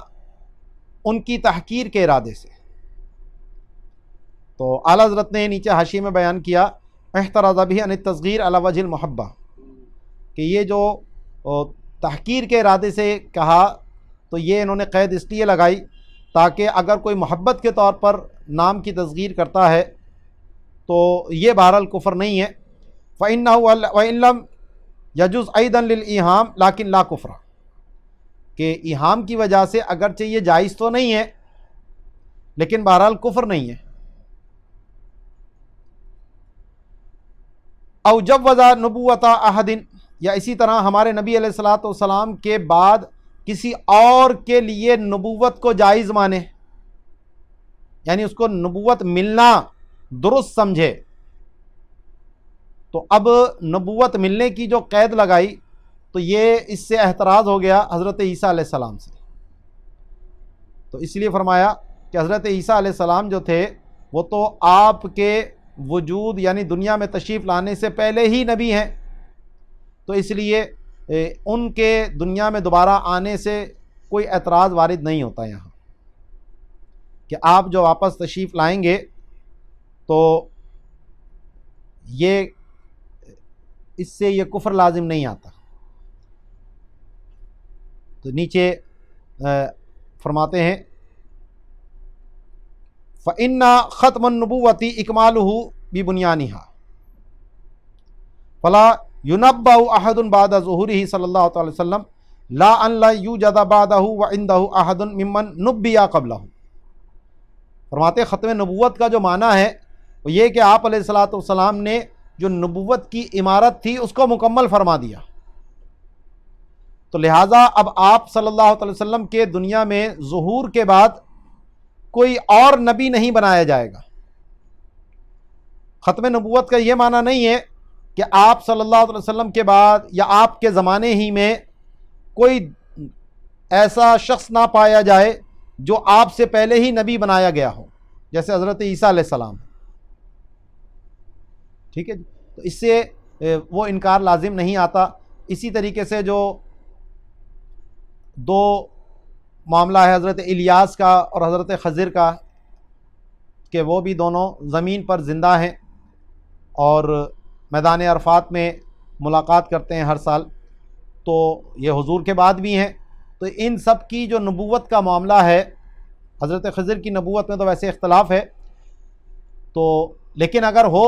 ان کی تحقیر کے ارادے سے۔ تو اعلیٰ حضرت نے نیچے حاشیے میں بیان کیا، احتراز بھی عن التصغیر علی وجہ المحبہ، کہ یہ جو تحقیر کے ارادے سے کہا تو یہ انہوں نے قید اس لیے لگائی تاکہ اگر کوئی محبت کے طور پر نام کی تصغیر کرتا ہے تو یہ بہرحال کفر نہیں ہے۔ فَإِنَّهُ وَإِن لَّمْ يَجُزْ أَيْضًا لِلْإِيهَامِ لَكِن لَا كُفْرَ، کہ ایہام کی وجہ سے اگرچہ یہ جائز تو نہیں ہے لیکن بہرحال کفر نہیں ہے۔ او جوز نبوت احد، یا اسی طرح ہمارے نبی علیہ الصلوۃ والسلام کے بعد کسی اور کے لیے نبوت کو جائز مانے، یعنی اس کو نبوت ملنا درست سمجھے، تو اب نبوت ملنے کی جو قید لگائی تو یہ اس سے احتراز ہو گیا حضرت عیسیٰ علیہ السلام سے۔ تو اس لیے فرمایا کہ حضرت عیسیٰ علیہ السلام جو تھے وہ تو آپ کے وجود یعنی دنیا میں تشریف لانے سے پہلے ہی نبی ہیں، تو اس لیے ان کے دنیا میں دوبارہ آنے سے کوئی اعتراض وارد نہیں ہوتا یہاں، کہ آپ جو واپس تشریف لائیں گے تو یہ اس سے یہ کفر لازم نہیں آتا۔ تو نیچے فرماتے ہیں فَإِنَّ خَتْمَ النُّبُوَّةِ إِكْمَالُهُ بِبُنْيَانِهَا فَلَا يُنَبَّأُ أَحَدٌ بَعْدَ ظُهُورِهِ صلی اللہ تعالی وسلم لا ان لا یوجد بعدہ وعنده احد ممن نبیا قبلہ۔ فرماتے ختم نبوت کا جو معنی ہے وہ یہ کہ آپ علیہ الصلوۃ والسلام نے جو نبوت کی عمارت تھی اس کو مکمل فرما دیا، تو لہٰذا اب آپ صلی اللہ علیہ وسلم کے دنیا میں ظہور کے بعد کوئی اور نبی نہیں بنایا جائے گا۔ ختم نبوت کا یہ معنی نہیں ہے کہ آپ صلی اللہ علیہ وسلم کے بعد یا آپ کے زمانے ہی میں کوئی ایسا شخص نہ پایا جائے جو آپ سے پہلے ہی نبی بنایا گیا ہو، جیسے حضرت عیسیٰ علیہ السلام۔ ٹھیک ہے جی، تو اس سے وہ انکار لازم نہیں آتا۔ اسی طریقے سے جو دو معاملہ ہے حضرت الیاس کا اور حضرت خضر کا، کہ وہ بھی دونوں زمین پر زندہ ہیں اور میدان عرفات میں ملاقات کرتے ہیں ہر سال، تو یہ حضور کے بعد بھی ہیں۔ تو ان سب کی جو نبوت کا معاملہ ہے، حضرت خضر کی نبوت میں تو ویسے اختلاف ہے، تو لیکن اگر ہو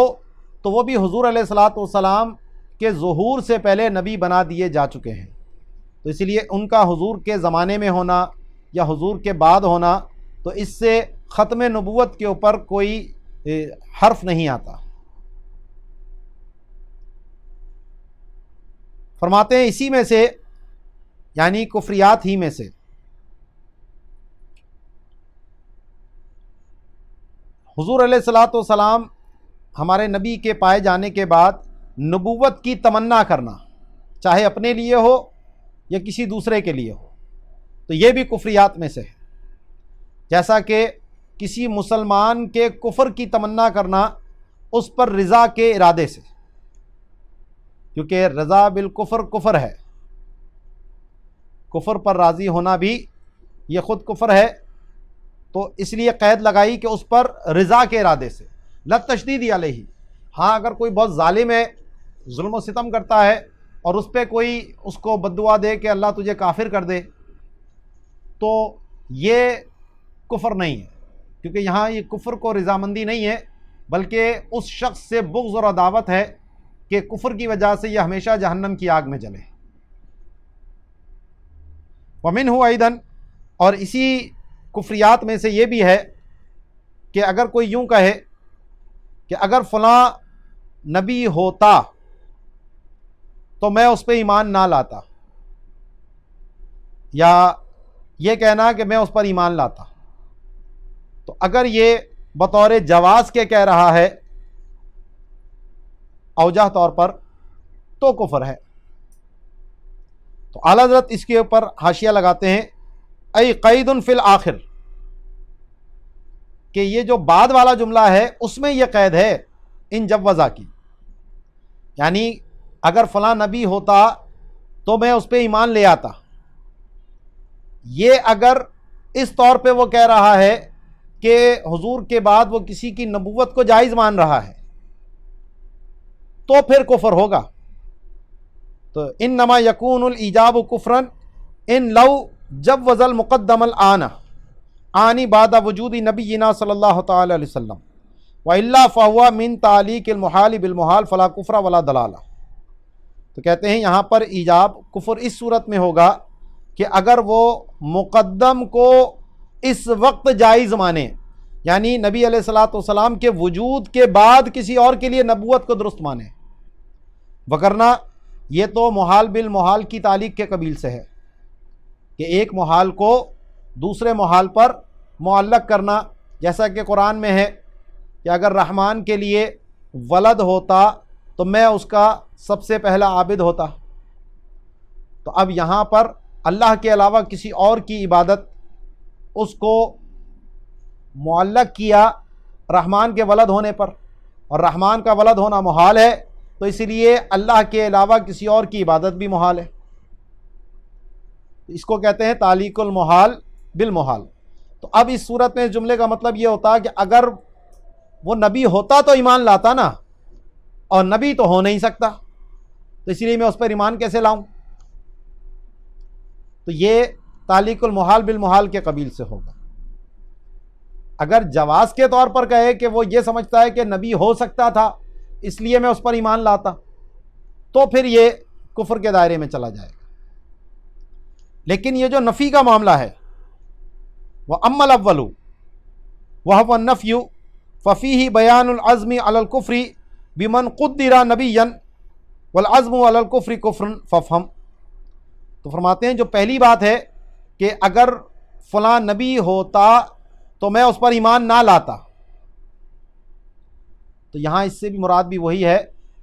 تو وہ بھی حضور علیہ الصلوۃ والسلام کے ظہور سے پہلے نبی بنا دیے جا چکے ہیں، تو اس لیے ان کا حضور کے زمانے میں ہونا یا حضور کے بعد ہونا تو اس سے ختم نبوت کے اوپر کوئی حرف نہیں آتا۔ فرماتے ہیں اسی میں سے یعنی کفریات ہی میں سے حضور علیہ الصلوۃ والسلام ہمارے نبی کے پائے جانے کے بعد نبوت کی تمنا کرنا، چاہے اپنے لیے ہو یا کسی دوسرے کے لیے ہو، تو یہ بھی کفریات میں سے ہے۔ جیسا کہ کسی مسلمان کے کفر کی تمنا کرنا اس پر رضا کے ارادے سے، کیونکہ رضا بالکفر کفر ہے، کفر پر راضی ہونا بھی یہ خود کفر ہے، تو اس لیے قید لگائی کہ اس پر رضا کے ارادے سے، لا تشدید علیہ۔ ہاں اگر کوئی بہت ظالم ہے، ظلم و ستم کرتا ہے اور اس پہ کوئی اس کو بد دعا دے کہ اللہ تجھے کافر کر دے، تو یہ کفر نہیں ہے، کیونکہ یہاں یہ کفر کو رضامندی نہیں ہے بلکہ اس شخص سے بغض اور عداوت ہے کہ کفر کی وجہ سے یہ ہمیشہ جہنم کی آگ میں جلے۔ وَمِنْهُ أَيْضًا، اور اسی کفریات میں سے یہ بھی ہے کہ اگر کوئی یوں کہے کہ اگر فلاں نبی ہوتا تو میں اس پہ ایمان نہ لاتا، یا یہ کہنا کہ میں اس پر ایمان لاتا، تو اگر یہ بطور جواز کے کہہ رہا ہے اوجہ طور پر تو کفر ہے۔ تو اعلیٰ حضرت اس کے اوپر حاشیہ لگاتے ہیں ای قید فی الآخر، کہ یہ جو بعد والا جملہ ہے اس میں یہ قید ہے ان جوزا کی، یعنی اگر فلاں نبی ہوتا تو میں اس پہ ایمان لے آتا، یہ اگر اس طور پہ وہ کہہ رہا ہے کہ حضور کے بعد وہ کسی کی نبوت کو جائز مان رہا ہے، تو پھر کفر ہوگا. تو انما یکون الایجاب کفرا ان لو جوز المقدم الآن آنی بعد وجود نبینا صلی اللہ تعالی علیہ وسلم وإلا فهو من تعلیق المحال بالمحال فلا کفر ولا دلالہ. تو کہتے ہیں یہاں پر ایجاب کفر اس صورت میں ہوگا کہ اگر وہ مقدم کو اس وقت جائز مانے، یعنی نبی علیہ الصلوۃ والسلام کے وجود کے بعد کسی اور کے لیے نبوت کو درست مانے، وگرنہ یہ تو محال بالمحال کی تعلیق کے قبیل سے ہے کہ ایک محال کو دوسرے محال پر معلق کرنا، جیسا کہ قرآن میں ہے کہ اگر رحمان کے لیے ولد ہوتا تو میں اس کا سب سے پہلا عابد ہوتا. تو اب یہاں پر اللہ کے علاوہ کسی اور کی عبادت اس کو معلق کیا رحمان کے ولد ہونے پر، اور رحمان کا ولد ہونا محال ہے، تو اسی لیے اللہ کے علاوہ کسی اور کی عبادت بھی محال ہے. اس کو کہتے ہیں تعلیق المحال بالمحال. تو اب اس صورت میں اس جملے کا مطلب یہ ہوتا کہ اگر وہ نبی ہوتا تو ایمان لاتا نا، اور نبی تو ہو نہیں سکتا، تو اسی لیے میں اس پر ایمان کیسے لاؤں؟ تو یہ تعلیق المحال بالمحال کے قبیل سے ہوگا. اگر جواز کے طور پر کہے کہ وہ یہ سمجھتا ہے کہ نبی ہو سکتا تھا اس لیے میں اس پر ایمان لاتا، تو پھر یہ کفر کے دائرے میں چلا جائے گا. لیکن یہ جو نفی کا معاملہ ہے، وہ اما الاول وهو النفی ففیہ بیان العزم علی الکفر بمن قدر نبیا والعزم علی الکفر کفر فافہم. تو فرماتے ہیں جو پہلی بات ہے کہ اگر فلاں نبی ہوتا تو میں اس پر ایمان نہ لاتا، تو یہاں اس سے بھی مراد بھی وہی ہے،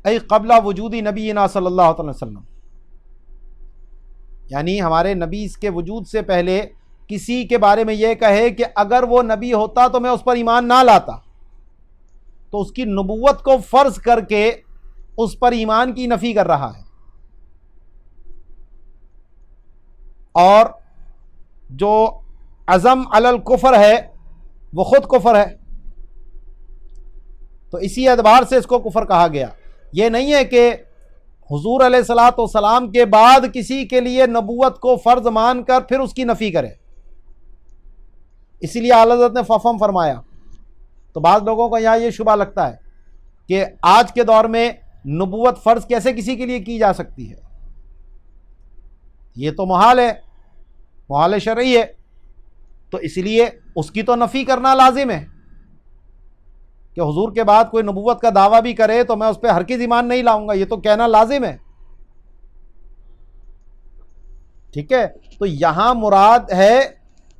ای قبل وجود نبینا صلی اللہ علیہ وسلم، یعنی ہمارے نبی اس کے وجود سے پہلے کسی کے بارے میں یہ کہے کہ اگر وہ نبی ہوتا تو میں اس پر ایمان نہ لاتا، تو اس کی نبوت کو فرض کر کے اس پر ایمان کی نفی کر رہا ہے. اور جو عزم علی الکفر ہے وہ خود کفر ہے، تو اسی اعتبار سے اس کو کفر کہا گیا. یہ نہیں ہے کہ حضور علیہ الصلوۃ والسلام کے بعد کسی کے لیے نبوت کو فرض مان کر پھر اس کی نفی کرے. اسی لیے اعلیٰ حضرت نے ففہم فرمایا. تو بعض لوگوں کو یہاں یہ شبہ لگتا ہے کہ آج کے دور میں نبوت فرض کیسے کسی کے لیے کی جا سکتی ہے، یہ تو محال ہے، محال شرعی ہے، تو اس لیے اس کی تو نفی کرنا لازم ہے کہ حضور کے بعد کوئی نبوت کا دعویٰ بھی کرے تو میں اس پہ ہرگز ایمان نہیں لاؤں گا، یہ تو کہنا لازم ہے. ٹھیک ہے، تو یہاں مراد ہے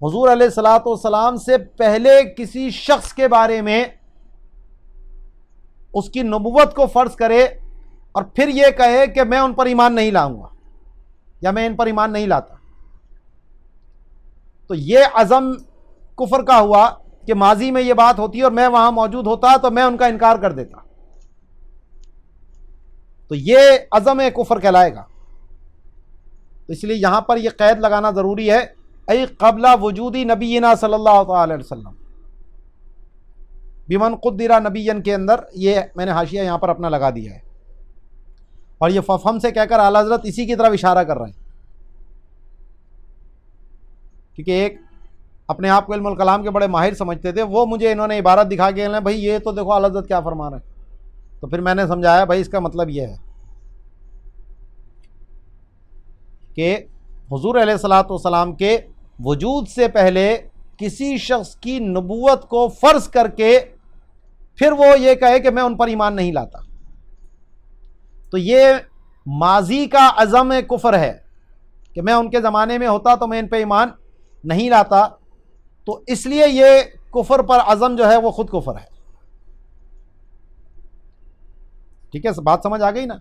حضور علیہ الصلوۃ والسلام سے پہلے کسی شخص کے بارے میں اس کی نبوت کو فرض کرے اور پھر یہ کہے کہ میں ان پر ایمان نہیں لاؤں گا یا میں ان پر ایمان نہیں لاتا. تو یہ عزم کفر کا ہوا کہ ماضی میں یہ بات ہوتی اور میں وہاں موجود ہوتا تو میں ان کا انکار کر دیتا، تو یہ عزم کفر کہلائے گا. تو اس لیے یہاں پر یہ قید لگانا ضروری ہے، ای قبل وجودی نبینا صلی اللہ تعالی علیہ وسلم بمن قدر نبیا کے اندر یہ میں نے حاشیہ یہاں پر اپنا لگا دیا ہے، اور یہ ففہم سے کہہ کر اعلیٰ حضرت اسی کی طرف اشارہ کر رہے ہیں، کیونکہ ایک اپنے آپ کو علم الکلام کے بڑے ماہر سمجھتے تھے، وہ مجھے انہوں نے عبارت دکھا کے بھائی یہ تو دیکھو اعلیٰ حضرت کیا فرما رہے ہیں، تو پھر میں نے سمجھایا بھائی اس کا مطلب یہ ہے کہ حضور علیہ الصلوۃ والسلام کے وجود سے پہلے کسی شخص کی نبوت کو فرض کر کے پھر وہ یہ کہے کہ میں ان پر ایمان نہیں لاتا، تو یہ ماضی کا عزم کفر ہے کہ میں ان کے زمانے میں ہوتا تو میں ان پہ ایمان نہیں لاتا. تو اس لیے یہ کفر پر عزم جو ہے وہ خود کفر ہے. ٹھیک ہے، بات سمجھ آ گئی نا؟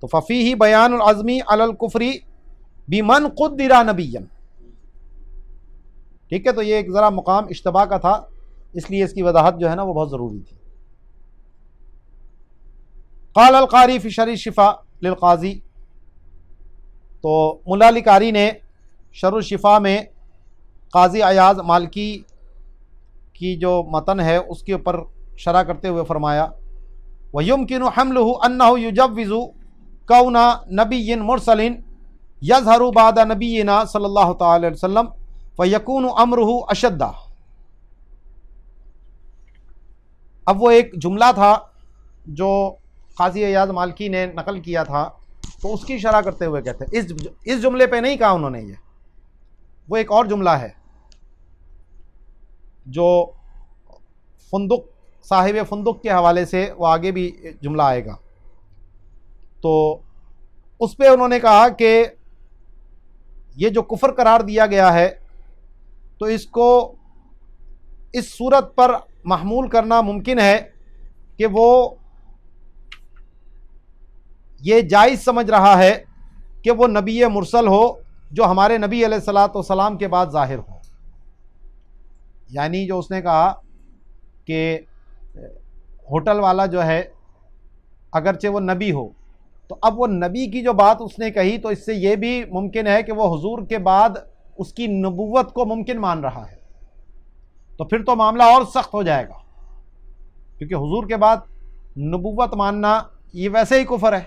تو ففیہ بیان العزمی علی الکفر بمن قدر نبیا. ٹھیک ہے، تو یہ ایک ذرا مقام اشتباہ کا تھا، اس لیے اس کی وضاحت جو ہے نا وہ بہت ضروری تھی. قال القاری فی شرح الشفاء للقاضی، تو ملا علی قاری نے شرح الشفاء میں قاضی ایاز مالکی کی جو متن ہے اس کے اوپر شرح کرتے ہوئے فرمایا وَيُمْكِنُ حَمْلُهُ أَنَّهُ يُجَوِّزُ كَوْنَ نَبِيٍّ مُرْسَلٍ يَظْهَرُ بَعْدَ نَبِيِّنَا صلی اللہ تعالی علیہ وسلم فَيَكُونُ أَمْرُهُ أَشَدَّ۔ اب وہ ایک جملہ تھا جو قاضی ایاز مالکی نے نقل کیا تھا، تو اس کی شرح کرتے ہوئے کہتے ہیں اس جملے پہ نہیں کہا انہوں نے، یہ وہ ایک اور جملہ ہے جو فندق صاحب فندق کے حوالے سے وہ آگے بھی جملہ آئے گا، تو اس پہ انہوں نے کہا کہ یہ جو کفر قرار دیا گیا ہے تو اس کو اس صورت پر محمول کرنا ممکن ہے کہ وہ یہ جائز سمجھ رہا ہے کہ وہ نبی مرسل ہو جو ہمارے نبی علیہ الصلاۃ والسلام کے بعد ظاہر ہو۔ یعنی جو اس نے کہا کہ ہوٹل والا جو ہے اگرچہ وہ نبی ہو، تو اب وہ نبی کی جو بات اس نے کہی تو اس سے یہ بھی ممکن ہے کہ وہ حضور کے بعد اس کی نبوت کو ممکن مان رہا ہے، تو پھر تو معاملہ اور سخت ہو جائے گا، کیونکہ حضور کے بعد نبوت ماننا یہ ویسے ہی کفر ہے۔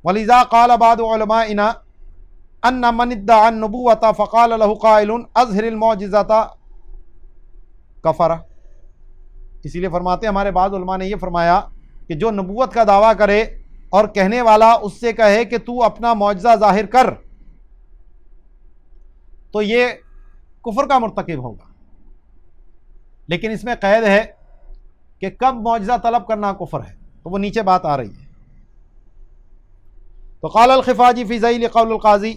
وَلِذَا قَالَ بَعْضُ عُلَمَائِنَا أَنَّ مَنِ ادَّعَى النُّبُوَّةَ فَقَالَ لَهُ قَائِلٌ أَظْهِرِ الْمُعْجِزَةَ كَفَرَ۔ اسی لیے فرماتے ہیں ہمارے بعض علماء نے یہ فرمایا کہ جو نبوت کا دعویٰ کرے اور کہنے والا اس سے کہے کہ تو اپنا معجزہ ظاہر کر، تو یہ کفر کا مرتکب ہوگا، لیکن اس میں قید ہے کہ کب معجزہ طلب کرنا کفر ہے، تو وہ نیچے بات آ رہی ہے۔ تو قال الخفاجی فی ذیل قول القاضی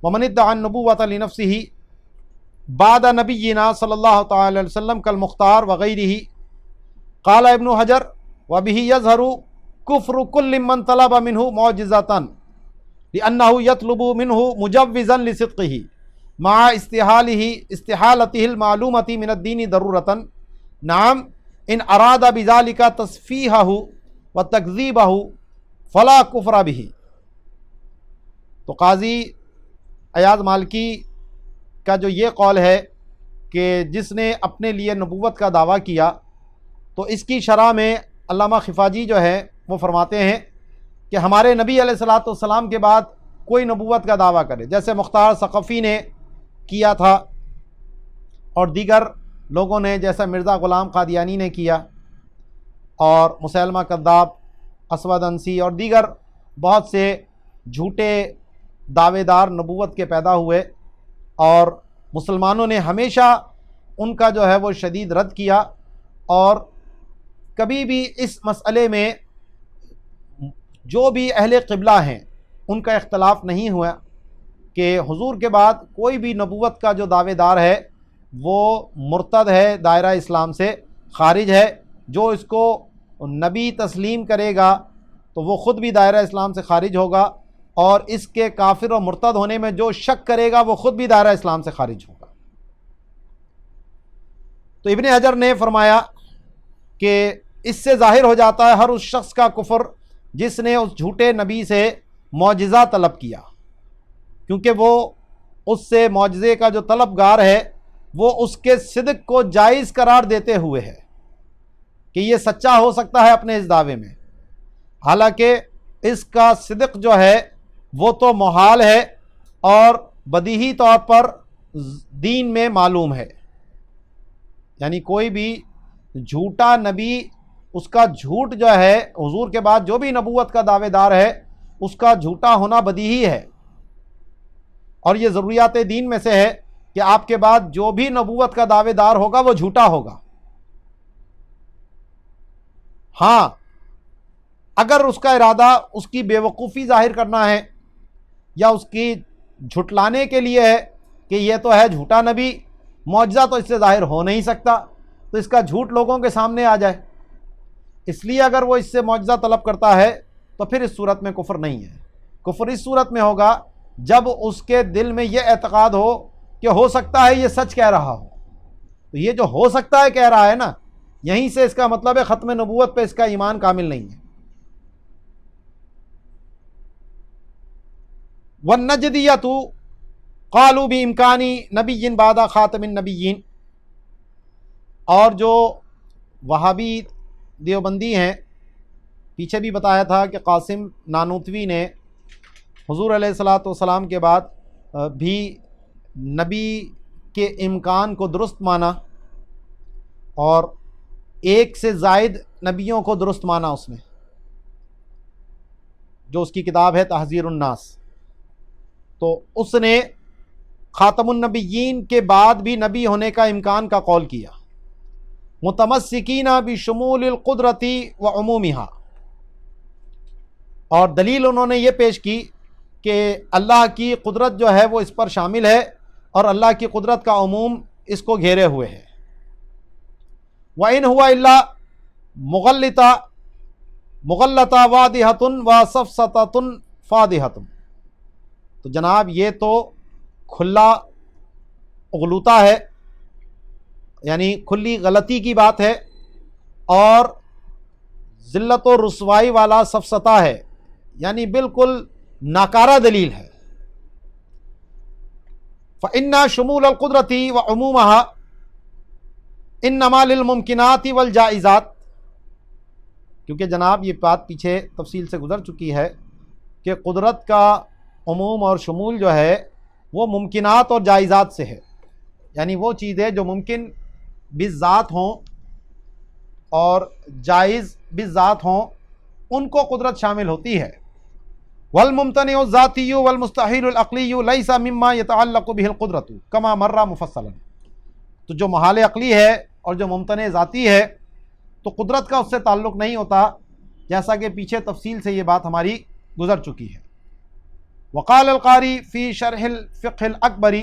ومن ادعى النبوۃ لنفسه بعد نبینا صلی اللہ تعالی علیہ وسلم کالمختار وغیرہ۔ قال ابن حجر وبه يظهر كفر كل من طلب منه معجزة لأنه يطلب منه مجوزا لصدقه مع استحالته المعلومة من الدين ضرورة، نعم ان اراد بذلك تصفیحه وتکذیبه فلا کفر به۔ تو قاضی ایاز مالکی کا جو یہ قول ہے کہ جس نے اپنے لیے نبوت کا دعویٰ کیا، تو اس کی شرح میں علامہ خفاجی جو ہے وہ فرماتے ہیں کہ ہمارے نبی علیہ الصلاۃ والسلام کے بعد کوئی نبوت کا دعویٰ کرے، جیسے مختار ثقفی نے کیا تھا اور دیگر لوگوں نے، جیسا مرزا غلام قادیانی نے کیا، اور مسیلمہ کذاب، اسود انسی اور دیگر بہت سے جھوٹے دعوے دار نبوت کے پیدا ہوئے، اور مسلمانوں نے ہمیشہ ان کا جو ہے وہ شدید رد کیا، اور کبھی بھی اس مسئلے میں جو بھی اہل قبلہ ہیں ان کا اختلاف نہیں ہوا کہ حضور کے بعد کوئی بھی نبوت کا جو دعوے دار ہے وہ مرتد ہے، دائرہ اسلام سے خارج ہے۔ جو اس کو نبی تسلیم کرے گا تو وہ خود بھی دائرہ اسلام سے خارج ہوگا، اور اس کے کافر و مرتد ہونے میں جو شک کرے گا وہ خود بھی دائرہ اسلام سے خارج ہوگا۔ تو ابن حجر نے فرمایا کہ اس سے ظاہر ہو جاتا ہے ہر اس شخص کا کفر جس نے اس جھوٹے نبی سے معجزہ طلب کیا، کیونکہ وہ اس سے معجزے کا جو طلبگار ہے وہ اس کے صدق کو جائز قرار دیتے ہوئے ہے کہ یہ سچا ہو سکتا ہے اپنے اس دعوے میں، حالانکہ اس کا صدق جو ہے وہ تو محال ہے اور بدیہی طور پر دین میں معلوم ہے۔ یعنی کوئی بھی جھوٹا نبی، اس کا جھوٹ جو ہے حضور کے بعد جو بھی نبوت کا دعوے دار ہے اس کا جھوٹا ہونا بدیہی ہے، اور یہ ضروریات دین میں سے ہے کہ آپ کے بعد جو بھی نبوت کا دعوے دار ہوگا وہ جھوٹا ہوگا۔ ہاں، اگر اس کا ارادہ اس کی بے وقوفی ظاہر کرنا ہے یا اس کی جھٹلانے کے لیے ہے کہ یہ تو ہے جھوٹا نبی، معجزہ تو اس سے ظاہر ہو نہیں سکتا، تو اس کا جھوٹ لوگوں کے سامنے آ جائے، اس لیے اگر وہ اس سے معجزہ طلب کرتا ہے تو پھر اس صورت میں کفر نہیں ہے۔ کفر اس صورت میں ہوگا جب اس کے دل میں یہ اعتقاد ہو کہ ہو سکتا ہے یہ سچ کہہ رہا ہو، تو یہ جو ہو سکتا ہے کہہ رہا ہے نا، یہیں سے اس کا مطلب ہے ختم نبوت پہ اس کا ایمان کامل نہیں ہے۔ وَالنَّجْدِيَّةُ قَالُوا بِإِمْكَانِ نَبِيٍّ بَعْدَ خَاتَمِ النَّبِيِّينَ، اور جو وہابی دیوبندی ہیں، پیچھے بھی بتایا تھا کہ قاسم نانوتوی نے حضور علیہ الصلاۃ والسلام کے بعد بھی نبی کے امکان کو درست مانا اور ایک سے زائد نبیوں کو درست مانا اس میں، جو اس کی کتاب ہے تحذیر الناس۔ تو اس نے خاتم النبیین کے بعد بھی نبی ہونے کا امکان کا قول کیا، متمسکین بشمول القدرتی و عمومہا، اور دلیل انہوں نے یہ پیش کی کہ اللہ کی قدرت جو ہے وہ اس پر شامل ہے اور اللہ کی قدرت کا عموم اس کو گھیرے ہوئے ہے۔ وَإِنْ هُوَ إِلَّا مغلطہ واضحۃ وصفصتۃ فاضحۃ، تو جناب یہ تو کھلا اغلوطہ ہے، یعنی کھلی غلطی کی بات ہے، اور ذلت و رسوائی والا سفسطہ ہے، یعنی بالکل ناکارہ دلیل ہے۔ فَإِنَّ شُمُولَ الْقُدْرَةِ وَعُمُومَهَا إِنَّمَا لِلْمُمْكِنَاتِ وَالْجَائِزَاتِ، کیونکہ جناب یہ بات پیچھے تفصیل سے گزر چکی ہے کہ قدرت کا عموم اور شمول جو ہے وہ ممکنات اور جائزات سے ہے، یعنی وہ چیزیں جو ممکن بالذات ہوں اور جائز بالذات ہوں ان کو قدرت شامل ہوتی ہے۔ والممتنع الذاتی والمستحیل العقلی لیس مما یتعلق به القدرت کما مر مفصلا، تو جو محال عقلی ہے اور جو ممتنع ذاتی ہے تو قدرت کا اس سے تعلق نہیں ہوتا، جیسا کہ پیچھے تفصیل سے یہ بات ہماری گزر چکی ہے۔ وقال القاری فی شرح الفقہ الاکبر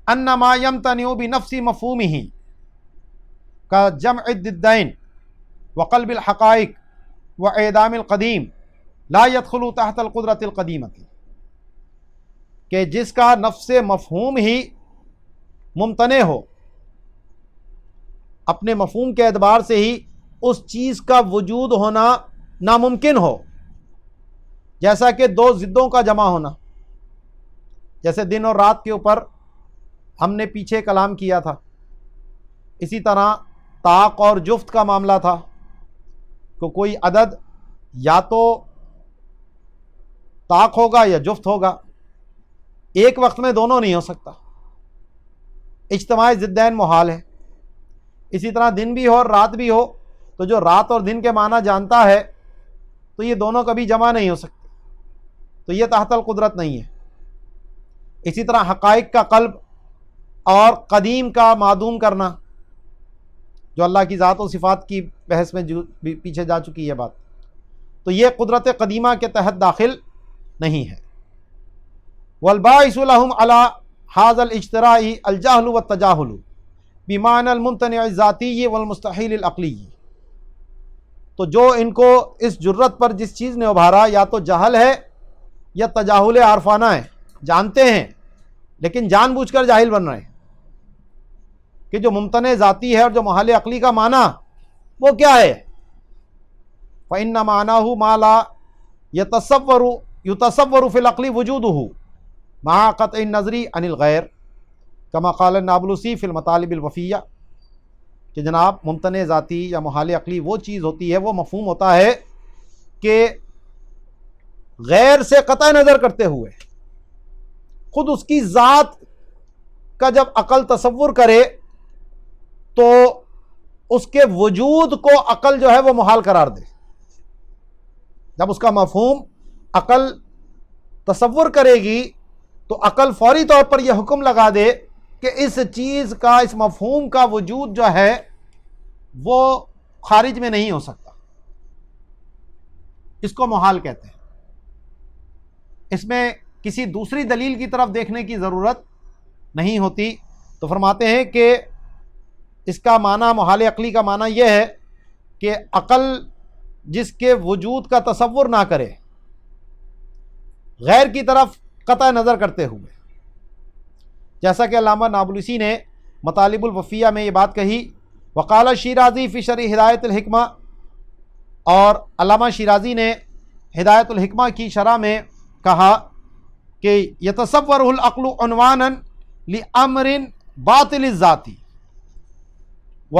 ان ما یمتنع بنفس مفہومہ کجمع الضدین وقلب الحقائق واعدام القدیم لا يدخل تحت القدرت القدیمۃ، کہ جس کا نفس مفہوم ہی ممتنع ہو، اپنے مفہوم کے اعتبار سے ہی اس چیز کا وجود ہونا ناممکن ہو، جیسا کہ دو ضدوں کا جمع ہونا، جیسے دن اور رات کے اوپر ہم نے پیچھے کلام کیا تھا، اسی طرح طاق اور جفت کا معاملہ تھا کہ کوئی عدد یا تو طاق ہوگا یا جفت ہوگا، ایک وقت میں دونوں نہیں ہو سکتا، اجتماع ضدین محال ہے۔ اسی طرح دن بھی ہو اور رات بھی ہو، تو جو رات اور دن کے معنی جانتا ہے تو یہ دونوں کبھی جمع نہیں ہو سکتے، تو یہ تحت القدرت نہیں ہے۔ اسی طرح حقائق کا قلب اور قدیم کا معدوم کرنا، جو اللہ کی ذات و صفات کی بحث میں پیچھے جا چکی ہے بات، تو یہ قدرت قدیمہ کے تحت داخل نہیں ہے۔ والباعث لهم على هذا الاجتراء الجهل والتجاهل بمعنى الممتنع الذاتی والمستحیل العقلی، تو جو ان کو اس جرت پر جس چیز نے ابھارا یا تو جہل ہے یا تجاہل عارفانہ ہے، جانتے ہیں لیکن جان بوجھ کر جاہل بن رہے ہیں کہ جو ممتنع ذاتی ہے اور جو محال عقلی کا معنی وہ کیا ہے۔ فإن معناه ما لا يتصور في العقل وجوده مع قطع النظر عن الغیر کما قال النابلسی فی المطالب الوفیہ، کہ جناب ممتنع ذاتی یا محال عقلی وہ چیز ہوتی ہے، وہ مفہوم ہوتا ہے کہ غیر سے قطع نظر کرتے ہوئے خود اس کی ذات کا جب عقل تصور کرے تو اس کے وجود کو عقل جو ہے وہ محال قرار دے۔ جب اس کا مفہوم عقل تصور کرے گی تو عقل فوری طور پر یہ حکم لگا دے کہ اس چیز کا، اس مفہوم کا وجود جو ہے وہ خارج میں نہیں ہو سکتا، اس کو محال کہتے ہیں۔ اس میں کسی دوسری دلیل کی طرف دیکھنے کی ضرورت نہیں ہوتی، تو فرماتے ہیں کہ اس کا معنی، محال عقلی کا معنی یہ ہے کہ عقل جس کے وجود کا تصور نہ کرے، غیر کی طرف قطع نظر کرتے ہوئے، جیسا کہ علامہ نابلسی نے مطالب الوفیہ میں یہ بات کہی۔ وقال شیرازی فی شرح ہدایت الحکمہ، اور علامہ شیرازی نے ہدایت الحکمہ کی شرح میں کہا کہ یتصور العقل عنوانا لامر باطل الذاتی و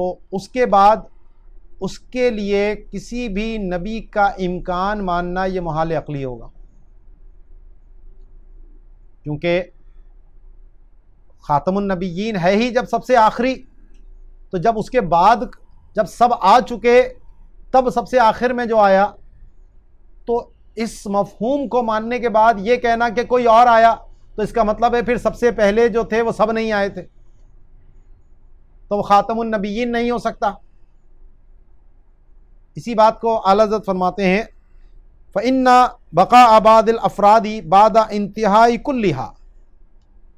تو اس کے بعد اس کے لیے کسی بھی نبی کا امکان ماننا یہ محال عقلی ہوگا، کیونکہ خاتم النبیین ہے ہی جب سب سے آخری، تو جب اس کے بعد جب سب آ چکے تب سب سے آخر میں جو آیا، تو اس مفہوم کو ماننے کے بعد یہ کہنا کہ کوئی اور آیا تو اس کا مطلب ہے پھر سب سے پہلے جو تھے وہ سب نہیں آئے تھے، تو وہ خاتم النبیین نہیں ہو سکتا۔ اسی بات کو اعلیٰ حضرت فرماتے ہیں فَإِنَّ بَقَاءَ بَعْضِ الْأَفْرَادِ بَعْدَ انتہاءِ كُلِّهَا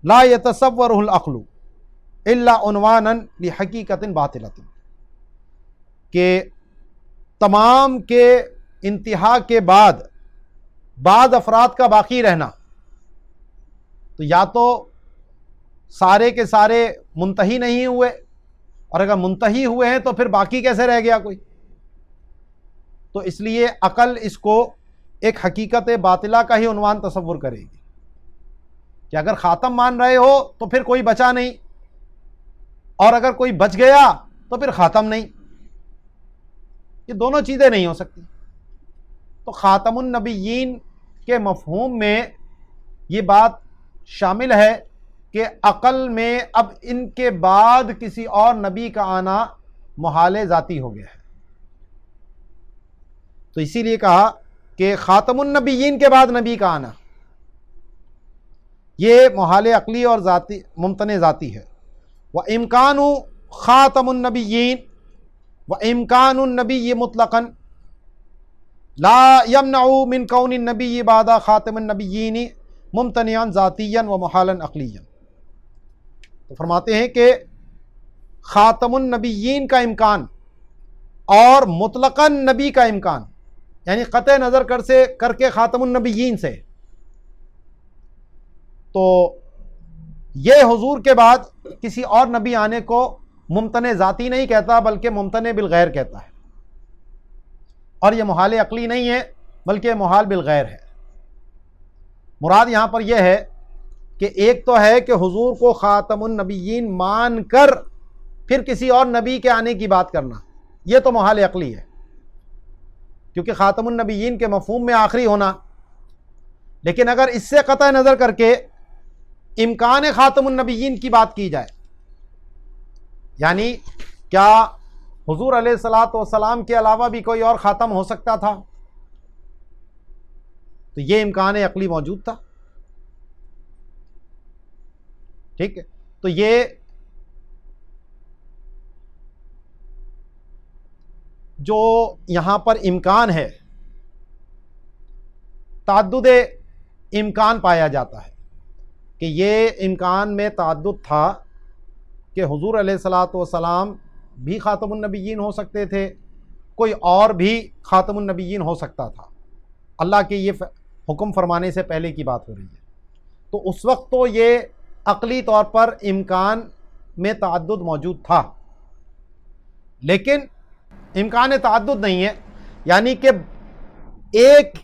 لَا يَتَصَوَّرُهُ الْعَقْلُ إِلَّا عُنْوَانًا لِحَقِيقَةٍ بَاطِلَةٍ، کہ تمام کے انتہا کے بعد بعض افراد کا باقی رہنا، تو یا تو سارے کے سارے منتہی نہیں ہوئے، اور اگر منتہی ہوئے ہیں تو پھر باقی کیسے رہ گیا کوئی؟ تو اس لیے عقل اس کو ایک حقیقت باطلہ کا ہی عنوان تصور کرے گی کہ اگر خاتم مان رہے ہو تو پھر کوئی بچا نہیں، اور اگر کوئی بچ گیا تو پھر خاتم نہیں، یہ دونوں چیزیں نہیں ہو سکتی۔ تو خاتم النبیین کے مفہوم میں یہ بات شامل ہے کہ عقل میں اب ان کے بعد کسی اور نبی کا آنا محال ذاتی ہو گیا ہے، تو اسی لیے کہا کہ خاتم النبیین کے بعد نبی کا آنا یہ محال عقلی اور ذاتی ممتنع ذاتی ہے۔ وَإِمْكَانُ خاتم النبیین وَإِمْكَانُ النبی مطلقاً لا يمنع من کون النبی بعد خاتم النبیین ممتنعا ذاتیا ومحالا عقلیا۔ تو فرماتے ہیں کہ خاتم النبیین کا امکان اور مطلقاً نبی کا امکان، یعنی قطع نظر کر کے خاتم النبیین سے، تو یہ حضور کے بعد کسی اور نبی آنے کو ممتنع ذاتی نہیں کہتا بلکہ ممتنع بالغیر کہتا ہے، اور یہ محال عقلی نہیں ہے بلکہ محال بالغیر ہے۔ مراد یہاں پر یہ ہے کہ ایک تو ہے کہ حضور کو خاتم النبیین مان کر پھر کسی اور نبی کے آنے کی بات کرنا، یہ تو محال عقلی ہے، کیونکہ خاتم النبیین کے مفہوم میں آخری ہونا۔ لیکن اگر اس سے قطع نظر کر کے امکان خاتم النبیین کی بات کی جائے، یعنی کیا حضور علیہ الصلوۃ والسلام کے علاوہ بھی کوئی اور خاتم ہو سکتا تھا، تو یہ امکان عقلی موجود تھا، ٹھیک ہے۔ تو یہ جو یہاں پر امکان ہے، تعدد امکان پایا جاتا ہے کہ یہ امکان میں تعدد تھا کہ حضور علیہ الصلوۃ والسلام بھی خاتم النبیین ہو سکتے تھے، کوئی اور بھی خاتم النبیین ہو سکتا تھا، اللہ کے یہ حکم فرمانے سے پہلے کی بات ہو رہی ہے۔ تو اس وقت تو یہ عقلی طور پر امکان میں تعدد موجود تھا، لیکن امکان تعدد نہیں ہے، یعنی کہ ایک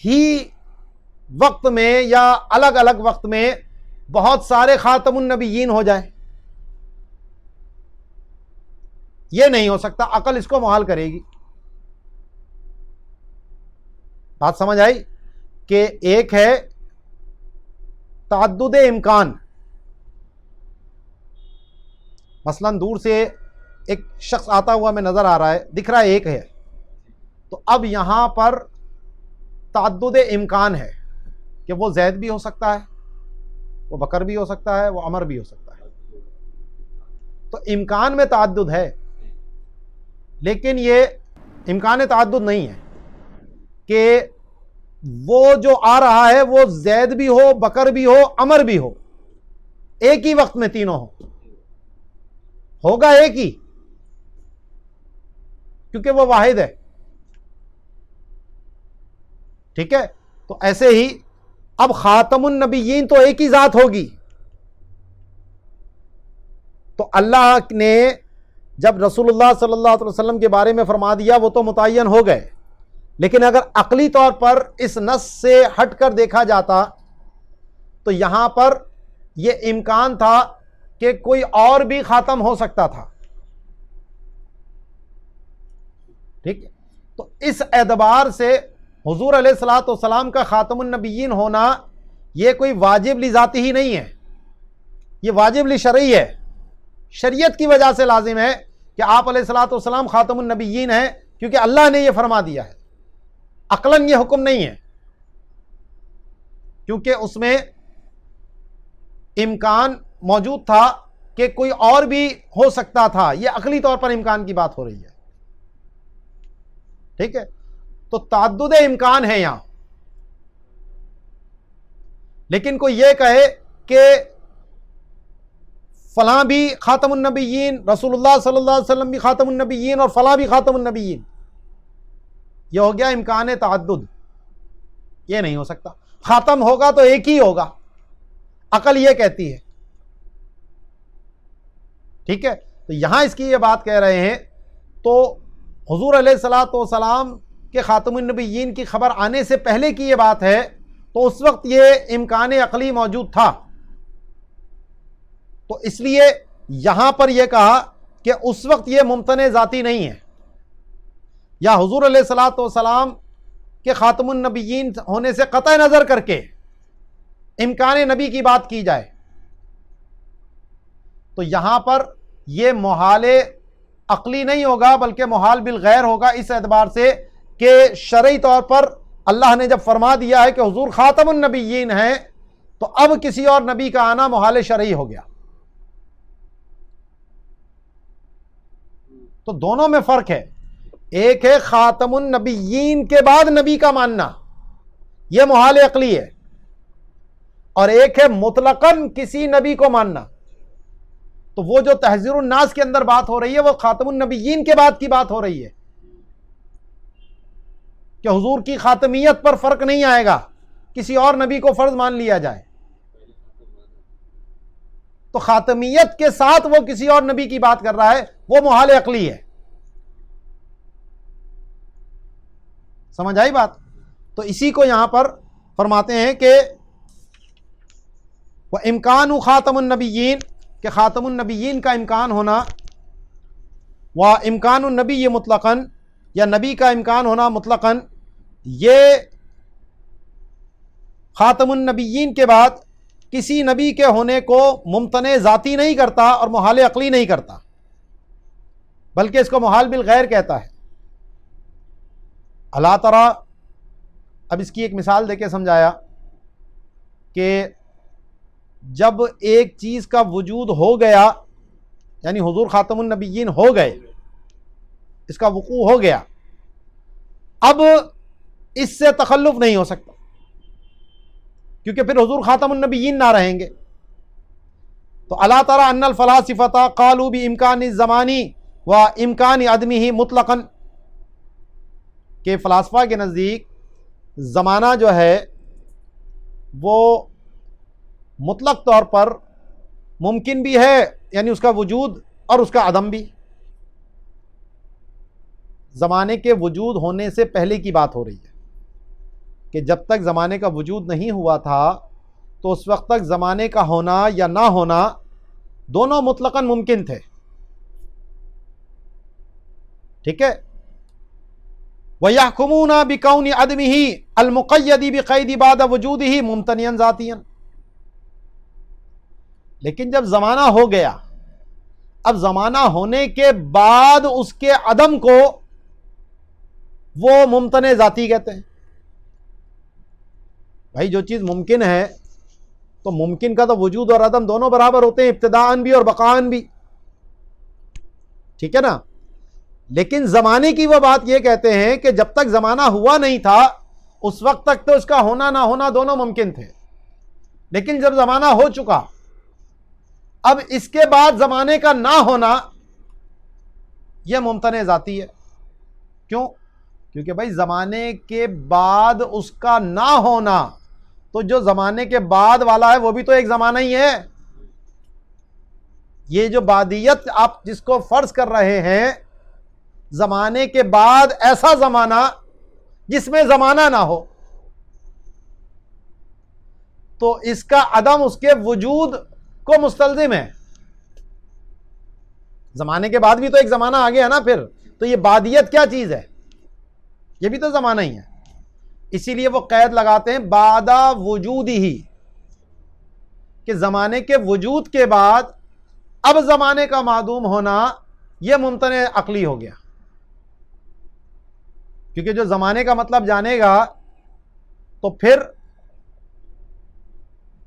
ہی وقت میں یا الگ الگ وقت میں بہت سارے خاتم النبیین ہو جائیں، یہ نہیں ہو سکتا، عقل اس کو محال کرے گی۔ بات سمجھ آئی کہ ایک ہے تعدد امکان، مثلا دور سے ایک شخص آتا ہوا میں نظر آ رہا ہے، دکھ رہا ہے ایک ہے، تو اب یہاں پر تعدد امکان ہے کہ وہ زید بھی ہو سکتا ہے، وہ بکر بھی ہو سکتا ہے، وہ عمر بھی ہو سکتا ہے، تو امکان میں تعدد ہے، لیکن یہ امکان تعدد نہیں ہے کہ وہ جو آ رہا ہے وہ زید بھی ہو، بکر بھی ہو، عمر بھی ہو، ایک ہی وقت میں تینوں ہوگا ایک ہی، کیونکہ وہ واحد ہے، ٹھیک ہے۔ تو ایسے ہی اب خاتم النبیین تو ایک ہی ذات ہوگی، تو اللہ نے جب رسول اللہ صلی اللہ علیہ وسلم کے بارے میں فرما دیا وہ تو متعین ہو گئے، لیکن اگر عقلی طور پر اس نص سے ہٹ کر دیکھا جاتا تو یہاں پر یہ امکان تھا کہ کوئی اور بھی خاتم ہو سکتا تھا، ٹھیک ہے، تو اس اعتبار سے حضور علیہ الصلوۃ والسلام کا خاتم النبیین ہونا یہ کوئی واجب لذاتی ہی نہیں ہے، یہ واجب لشرعی ہے، شریعت کی وجہ سے لازم ہے کہ آپ علیہ الصلوۃ والسلام خاتم النبیین ہیں، کیونکہ اللہ نے یہ فرما دیا ہے، عقلاً یہ حکم نہیں ہے، کیونکہ اس میں امکان موجود تھا کہ کوئی اور بھی ہو سکتا تھا، یہ عقلی طور پر امکان کی بات ہو رہی ہے، ٹھیک ہے، تو تعدد امکان ہے یہاں، لیکن کوئی یہ کہے کہ فلاں بھی خاتم النبیین، رسول اللہ صلی اللہ علیہ وسلم بھی خاتم النبیین اور فلاں بھی خاتم النبیین، یہ ہو گیا امکان تعدد، یہ نہیں ہو سکتا، خاتم ہوگا تو ایک ہی ہوگا، عقل یہ کہتی ہے، ٹھیک ہے، تو یہاں اس کی یہ بات کہہ رہے ہیں، تو حضور علیہ الصلوۃ والسلام کے خاتم النبیین کی خبر آنے سے پہلے کی یہ بات ہے، تو اس وقت یہ امکان عقلی موجود تھا، تو اس لیے یہاں پر یہ کہا کہ اس وقت یہ ممتنع ذاتی نہیں ہے، یا حضور علیہ الصلوۃ والسلام کے خاتم النبیین ہونے سے قطع نظر کر کے امکان نبی کی بات کی جائے، تو یہاں پر یہ محال عقلی نہیں ہوگا بلکہ محال بالغیر ہوگا، اس اعتبار سے کہ شرعی طور پر اللہ نے جب فرما دیا ہے کہ حضور خاتم النبیین ہیں، تو اب کسی اور نبی کا آنا محال شرعی ہو گیا، تو دونوں میں فرق ہے، ایک ہے خاتم النبیین کے بعد نبی کا ماننا، یہ محال عقلی ہے، اور ایک ہے مطلقاً کسی نبی کو ماننا، تو وہ جو تحذیر الناس کے اندر بات ہو رہی ہے وہ خاتم النبیین کے بعد کی بات ہو رہی ہے کہ حضور کی خاتمیت پر فرق نہیں آئے گا، کسی اور نبی کو فرض مان لیا جائے، تو خاتمیت کے ساتھ وہ کسی اور نبی کی بات کر رہا ہے، وہ محال عقلی ہے، سمجھ آئی بات؟ تو اسی کو یہاں پر فرماتے ہیں کہ وہ امکان خاتم النبیین، کہ خاتم النبیین کا امکان ہونا، و امکان النبی مطلقاً، یا نبی کا امکان ہونا مطلقاً، یہ خاتم النبیین کے بعد کسی نبی کے ہونے کو ممتنع ذاتی نہیں کرتا اور محال عقلی نہیں کرتا، بلکہ اس کو محال بالغیر کہتا ہے۔ اللہ ترى، اب اس کی ایک مثال دے کے سمجھایا کہ جب ایک چیز کا وجود ہو گیا، یعنی حضور خاتم النبیین ہو گئے، اس کا وقوع ہو گیا، اب اس سے تخلف نہیں ہو سکتا، کیونکہ پھر حضور خاتم النبیین نہ رہیں گے۔ تو اللہ ترى ان الفلاسفة قالوا بامکان الزمانی و امکان عدمہ مطلقاً، کہ فلاسفہ کے نزدیک زمانہ جو ہے وہ مطلق طور پر ممکن بھی ہے، یعنی اس کا وجود اور اس کا عدم بھی، زمانے کے وجود ہونے سے پہلے کی بات ہو رہی ہے کہ جب تک زمانے کا وجود نہیں ہوا تھا تو اس وقت تک زمانے کا ہونا یا نہ ہونا دونوں مطلقاً ممکن تھے، ٹھیک ہے۔ وَيَحْكُمُونَ بِكَوْنِ عَدْمِهِ الْمُقَيَّدِ بِقَيْدِ بَعْدَ وُجُودِهِ مُمْتَنِعًا ذَاتِيًا، لیکن جب زمانہ ہو گیا، اب زمانہ ہونے کے بعد اس کے عدم کو وہ ممتنع ذاتی کہتے ہیں۔ بھائی جو چیز ممکن ہے تو ممکن کا تو وجود اور عدم دونوں برابر ہوتے ہیں، ابتداءً بھی اور بقاءً بھی، ٹھیک ہے نا، لیکن زمانے کی وہ بات یہ کہتے ہیں کہ جب تک زمانہ ہوا نہیں تھا اس وقت تک تو اس کا ہونا نہ ہونا دونوں ممکن تھے، لیکن جب زمانہ ہو چکا اب اس کے بعد زمانے کا نہ ہونا یہ ممتنع ذاتی ہے۔ کیوں؟ کیونکہ بھائی زمانے کے بعد اس کا نہ ہونا، تو جو زمانے کے بعد والا ہے وہ بھی تو ایک زمانہ ہی ہے۔ یہ جو بعدیت آپ جس کو فرض کر رہے ہیں، زمانے کے بعد ایسا زمانہ جس میں زمانہ نہ ہو، تو اس کا عدم اس کے وجود کو مستلزم ہے۔ زمانے کے بعد بھی تو ایک زمانہ آ گیا نا، پھر تو یہ بعدیت کیا چیز ہے؟ یہ بھی تو زمانہ ہی ہے، اسی لیے وہ قید لگاتے ہیں بعد وجود ہی، کہ زمانے کے وجود کے بعد اب زمانے کا معدوم ہونا یہ ممتنع عقلی ہو گیا، کیونکہ جو زمانے کا مطلب جانے گا تو پھر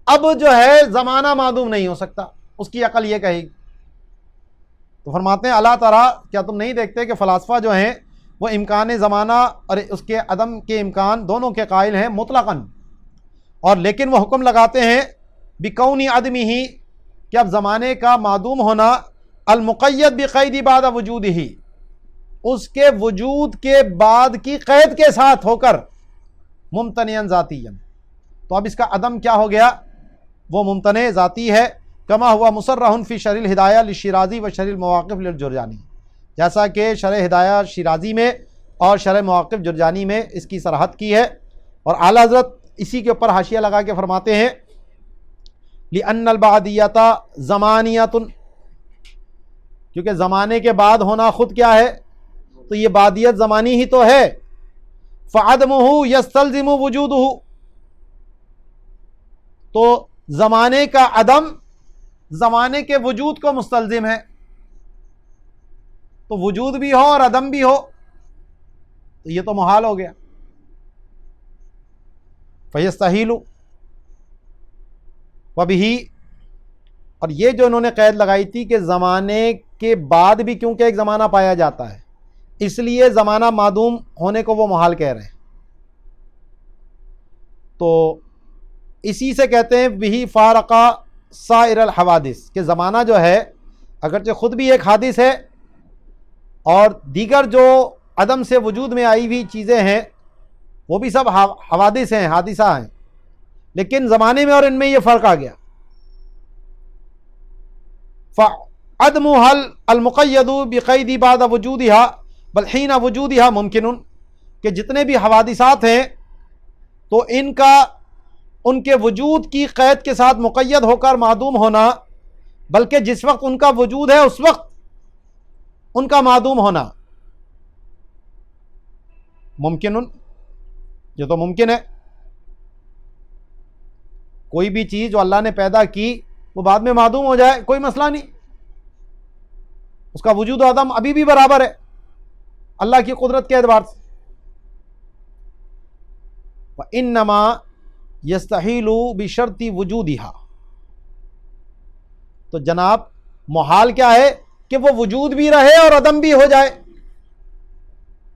اب جو ہے زمانہ معدوم نہیں ہو سکتا، اس کی عقل یہ کہے گی۔ تو فرماتے ہیں اللہ تعالیٰ کیا تم نہیں دیکھتے کہ فلاسفہ جو ہیں وہ امکان زمانہ اور اس کے عدم کے امکان دونوں کے قائل ہیں مطلقاً، اور لیکن وہ حکم لگاتے ہیں بکونی عدمی ہی، کہ اب زمانے کا معدوم ہونا المقید بقید بعد وجود ہی، اس کے وجود کے بعد کی قید کے ساتھ ہو کر ممتنعاً ذاتیاً، تو اب اس کا عدم کیا ہو گیا؟ وہ ممتنع ذاتی ہے، کما ہوا مصرح فی شرح الہدایہ للشیرازی و شرح المواقف للجرجانی، جیسا کہ شرح ہدایہ شیرازی میں اور شرح مواقف جرجانی میں اس کی صراحت کی ہے۔ اور اعلیٰ حضرت اسی کے اوپر حاشیہ لگا کے فرماتے ہیں لأن البعدیۃ زمانیۃ، کیونکہ زمانے کے بعد ہونا خود کیا ہے؟ تو یہ بعدیت زمانی ہی تو ہے، فعدمہ یستلزم وجودہ، تو زمانے کا عدم زمانے کے وجود کو مستلزم ہے، تو وجود بھی ہو اور عدم بھی ہو تو یہ تو محال ہو گیا۔ فیستحیل وبہ، اور یہ جو انہوں نے قید لگائی تھی کہ زمانے کے بعد بھی کیونکہ ایک زمانہ پایا جاتا ہے اس لیے زمانہ معدوم ہونے کو وہ محال کہہ رہے ہیں، تو اسی سے کہتے ہیں بہی فارقہ سائر الحوادث، کہ زمانہ جو ہے اگرچہ خود بھی ایک حادث ہے اور دیگر جو عدم سے وجود میں آئی ہوئی چیزیں ہیں وہ بھی سب حوادث ہیں، حادثہ ہیں، لیکن زمانے میں اور ان میں یہ فرق آ گیا۔ فعدمها المقید بقید بعد وجودها بل حین وجودها ممکن، کہ جتنے بھی حوادثات ہیں تو ان کے وجود کی قید کے ساتھ مقید ہو کر معدوم ہونا، بلکہ جس وقت ان کا وجود ہے اس وقت ان کا معدوم ہونا ممکن، یہ تو ممکن ہے۔ کوئی بھی چیز جو اللہ نے پیدا کی وہ بعد میں معدوم ہو جائے کوئی مسئلہ نہیں، اس کا وجود و عدم ابھی بھی برابر ہے اللہ کی قدرت کے اعتبار سے۔ وَإِنَّمَا يَسْتَحِيلُ بِشَرْطِ وُجُودِهَا، تو جناب محال کیا ہے کہ وہ وجود بھی رہے اور عدم بھی ہو جائے،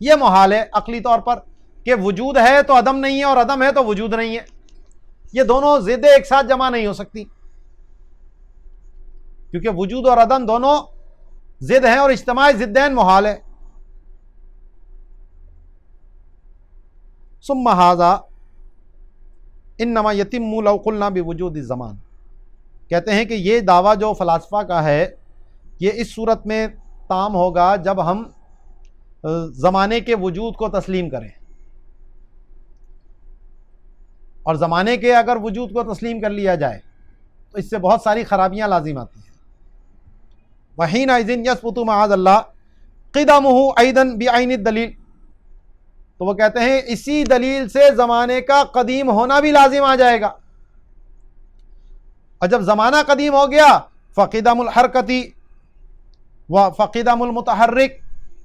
یہ محال ہے عقلی طور پر، کہ وجود ہے تو عدم نہیں ہے اور عدم ہے تو وجود نہیں ہے، یہ دونوں ضدیں ایک ساتھ جمع نہیں ہو سکتی، کیونکہ وجود اور عدم دونوں ضد ہیں اور اجتماع ضدین محال ہے۔ ثم ھذا انما یتم لو قلنا بوجود الزمان، کہتے ہیں کہ یہ دعویٰ جو فلاسفہ کا ہے یہ اس صورت میں تام ہوگا جب ہم زمانے کے وجود کو تسلیم کریں، اور زمانے کے اگر وجود کو تسلیم کر لیا جائے تو اس سے بہت ساری خرابیاں لازم آتی ہیں۔ وحینئذ یثبت معاذ اللہ قدمہ ایضا بعین الدلیل، تو وہ کہتے ہیں اسی دلیل سے زمانے کا قدیم ہونا بھی لازم آ جائے گا، اور جب زمانہ قدیم ہو گیا فقدم الحرکتی و فقدم المتحرک،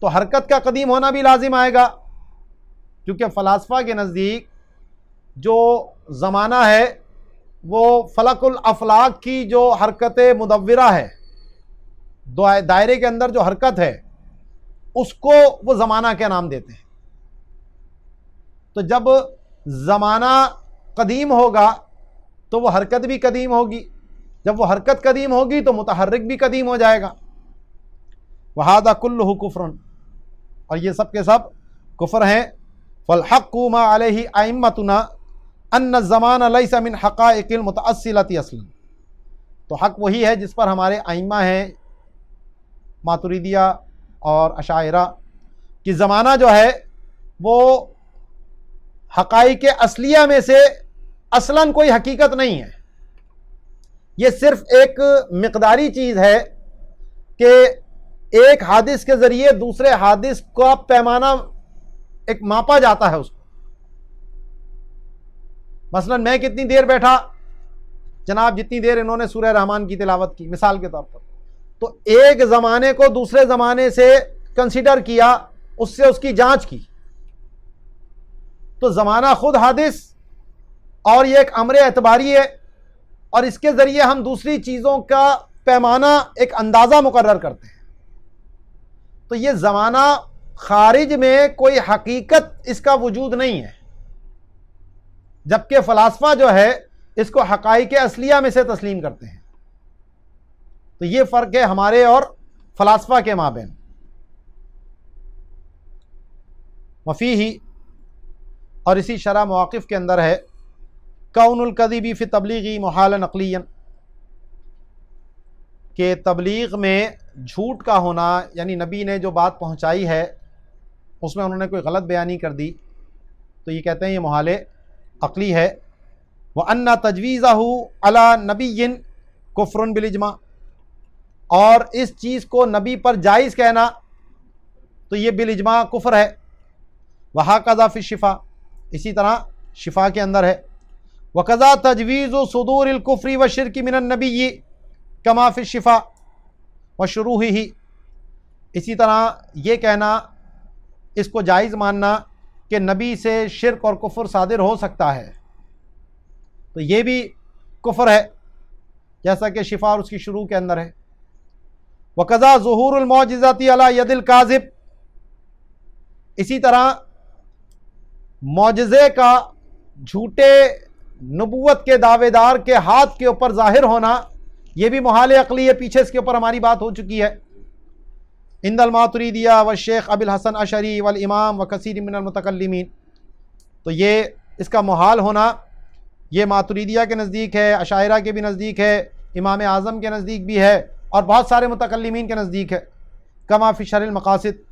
تو حرکت کا قدیم ہونا بھی لازم آئے گا، کیونکہ فلاسفہ کے نزدیک جو زمانہ ہے وہ فلک الافلاک کی جو حرکت مدورہ ہے، دائرے کے اندر جو حرکت ہے اس کو وہ زمانہ کے نام دیتے ہیں۔ تو جب زمانہ قدیم ہوگا تو وہ حرکت بھی قدیم ہوگی، جب وہ حرکت قدیم ہوگی تو متحرک بھی قدیم ہو جائے گا۔ وَهَذَا كُلُّهُ كُفْرٌ، اور یہ سب کے سب کفر ہیں۔ فَالْحَقُّ مَا عَلَيْهِ أَئِمَّتُنَا أَنَّ الزَّمَانَ لَيْسَ مِنْ حَقَائِقِ الْمُتَأَصِّلَةِ أَصْلًا، تو حق وہی ہے جس پر ہمارے ائمہ ہیں ماتریدیہ اور اشاعرہ، کہ زمانہ جو ہے وہ حقائق اصلیہ میں سے اصلاً کوئی حقیقت نہیں ہے، یہ صرف ایک مقداری چیز ہے کہ ایک حادث کے ذریعے دوسرے حادث کا پیمانہ ایک ماپا جاتا ہے اس کو. مثلا میں کتنی دیر بیٹھا، جناب جتنی دیر انہوں نے سورہ رحمان کی تلاوت کی مثال کے طور پر، تو ایک زمانے کو دوسرے زمانے سے کنسیڈر کیا، اس سے اس کی جانچ کی، تو زمانہ خود حادث اور یہ ایک امر اعتباری ہے، اور اس کے ذریعے ہم دوسری چیزوں کا پیمانہ ایک اندازہ مقرر کرتے ہیں. تو یہ زمانہ خارج میں کوئی حقیقت اس کا وجود نہیں ہے، جبکہ فلاسفہ جو ہے اس کو حقائق اصلیہ میں سے تسلیم کرتے ہیں. تو یہ فرق ہے ہمارے اور فلاسفہ کے مابین. وفیہ، اور اسی شرح مواقف کے اندر ہے، کون الکذب فی تبلیغی محالا نقلیا، کہ تبلیغ میں جھوٹ کا ہونا، یعنی نبی نے جو بات پہنچائی ہے اس میں انہوں نے کوئی غلط بیانی کر دی، تو یہ کہتے ہیں یہ محال عقلی ہے. وَأَنَّ تَجْوِيزَهُ عَلَى نَبِيٍّ كُفْرٌ بِالْإِجْمَاعِ، اور اس چیز کو نبی پر جائز کہنا تو یہ بالاجماع کفر ہے. وَهَكَذَا فِي الشِّفَاء، اسی طرح شفا کے اندر ہے. وَكَذَا تَجْوِيزُ صُدُورِ الْكُفْرِ وَالشِّرْكِ مِنَ النَّبِيِّ كَمَا فِي الشِّفَاء وَشُرُوحِهِ، اسی طرح یہ کہنا، اس کو جائز ماننا کہ نبی سے شرک اور کفر صادر ہو سکتا ہے، تو یہ بھی کفر ہے، جیسا کہ شفا اور اس کی شروع کے اندر ہے. وَقَذَا ظُهُورُ الْمُعْجِزَاتِ عَلَى يَدِ الْكَاذِبِ، اسی طرح معجزے کا جھوٹے نبوت کے دعوے دار کے ہاتھ کے اوپر ظاہر ہونا، یہ بھی محال عقلی ہے. پیچھے اس کے اوپر ہماری بات ہو چکی ہے. عند الماتریدیہ والشیخ ابی الحسن اشعری والامام وکثیر من المتکلمین، تو یہ اس کا محال ہونا یہ ماتریدیہ کے نزدیک ہے، اشاعرہ کے بھی نزدیک ہے، امام اعظم کے نزدیک بھی ہے، اور بہت سارے متکلمین کے نزدیک ہے. کما فی شرح المقاصد.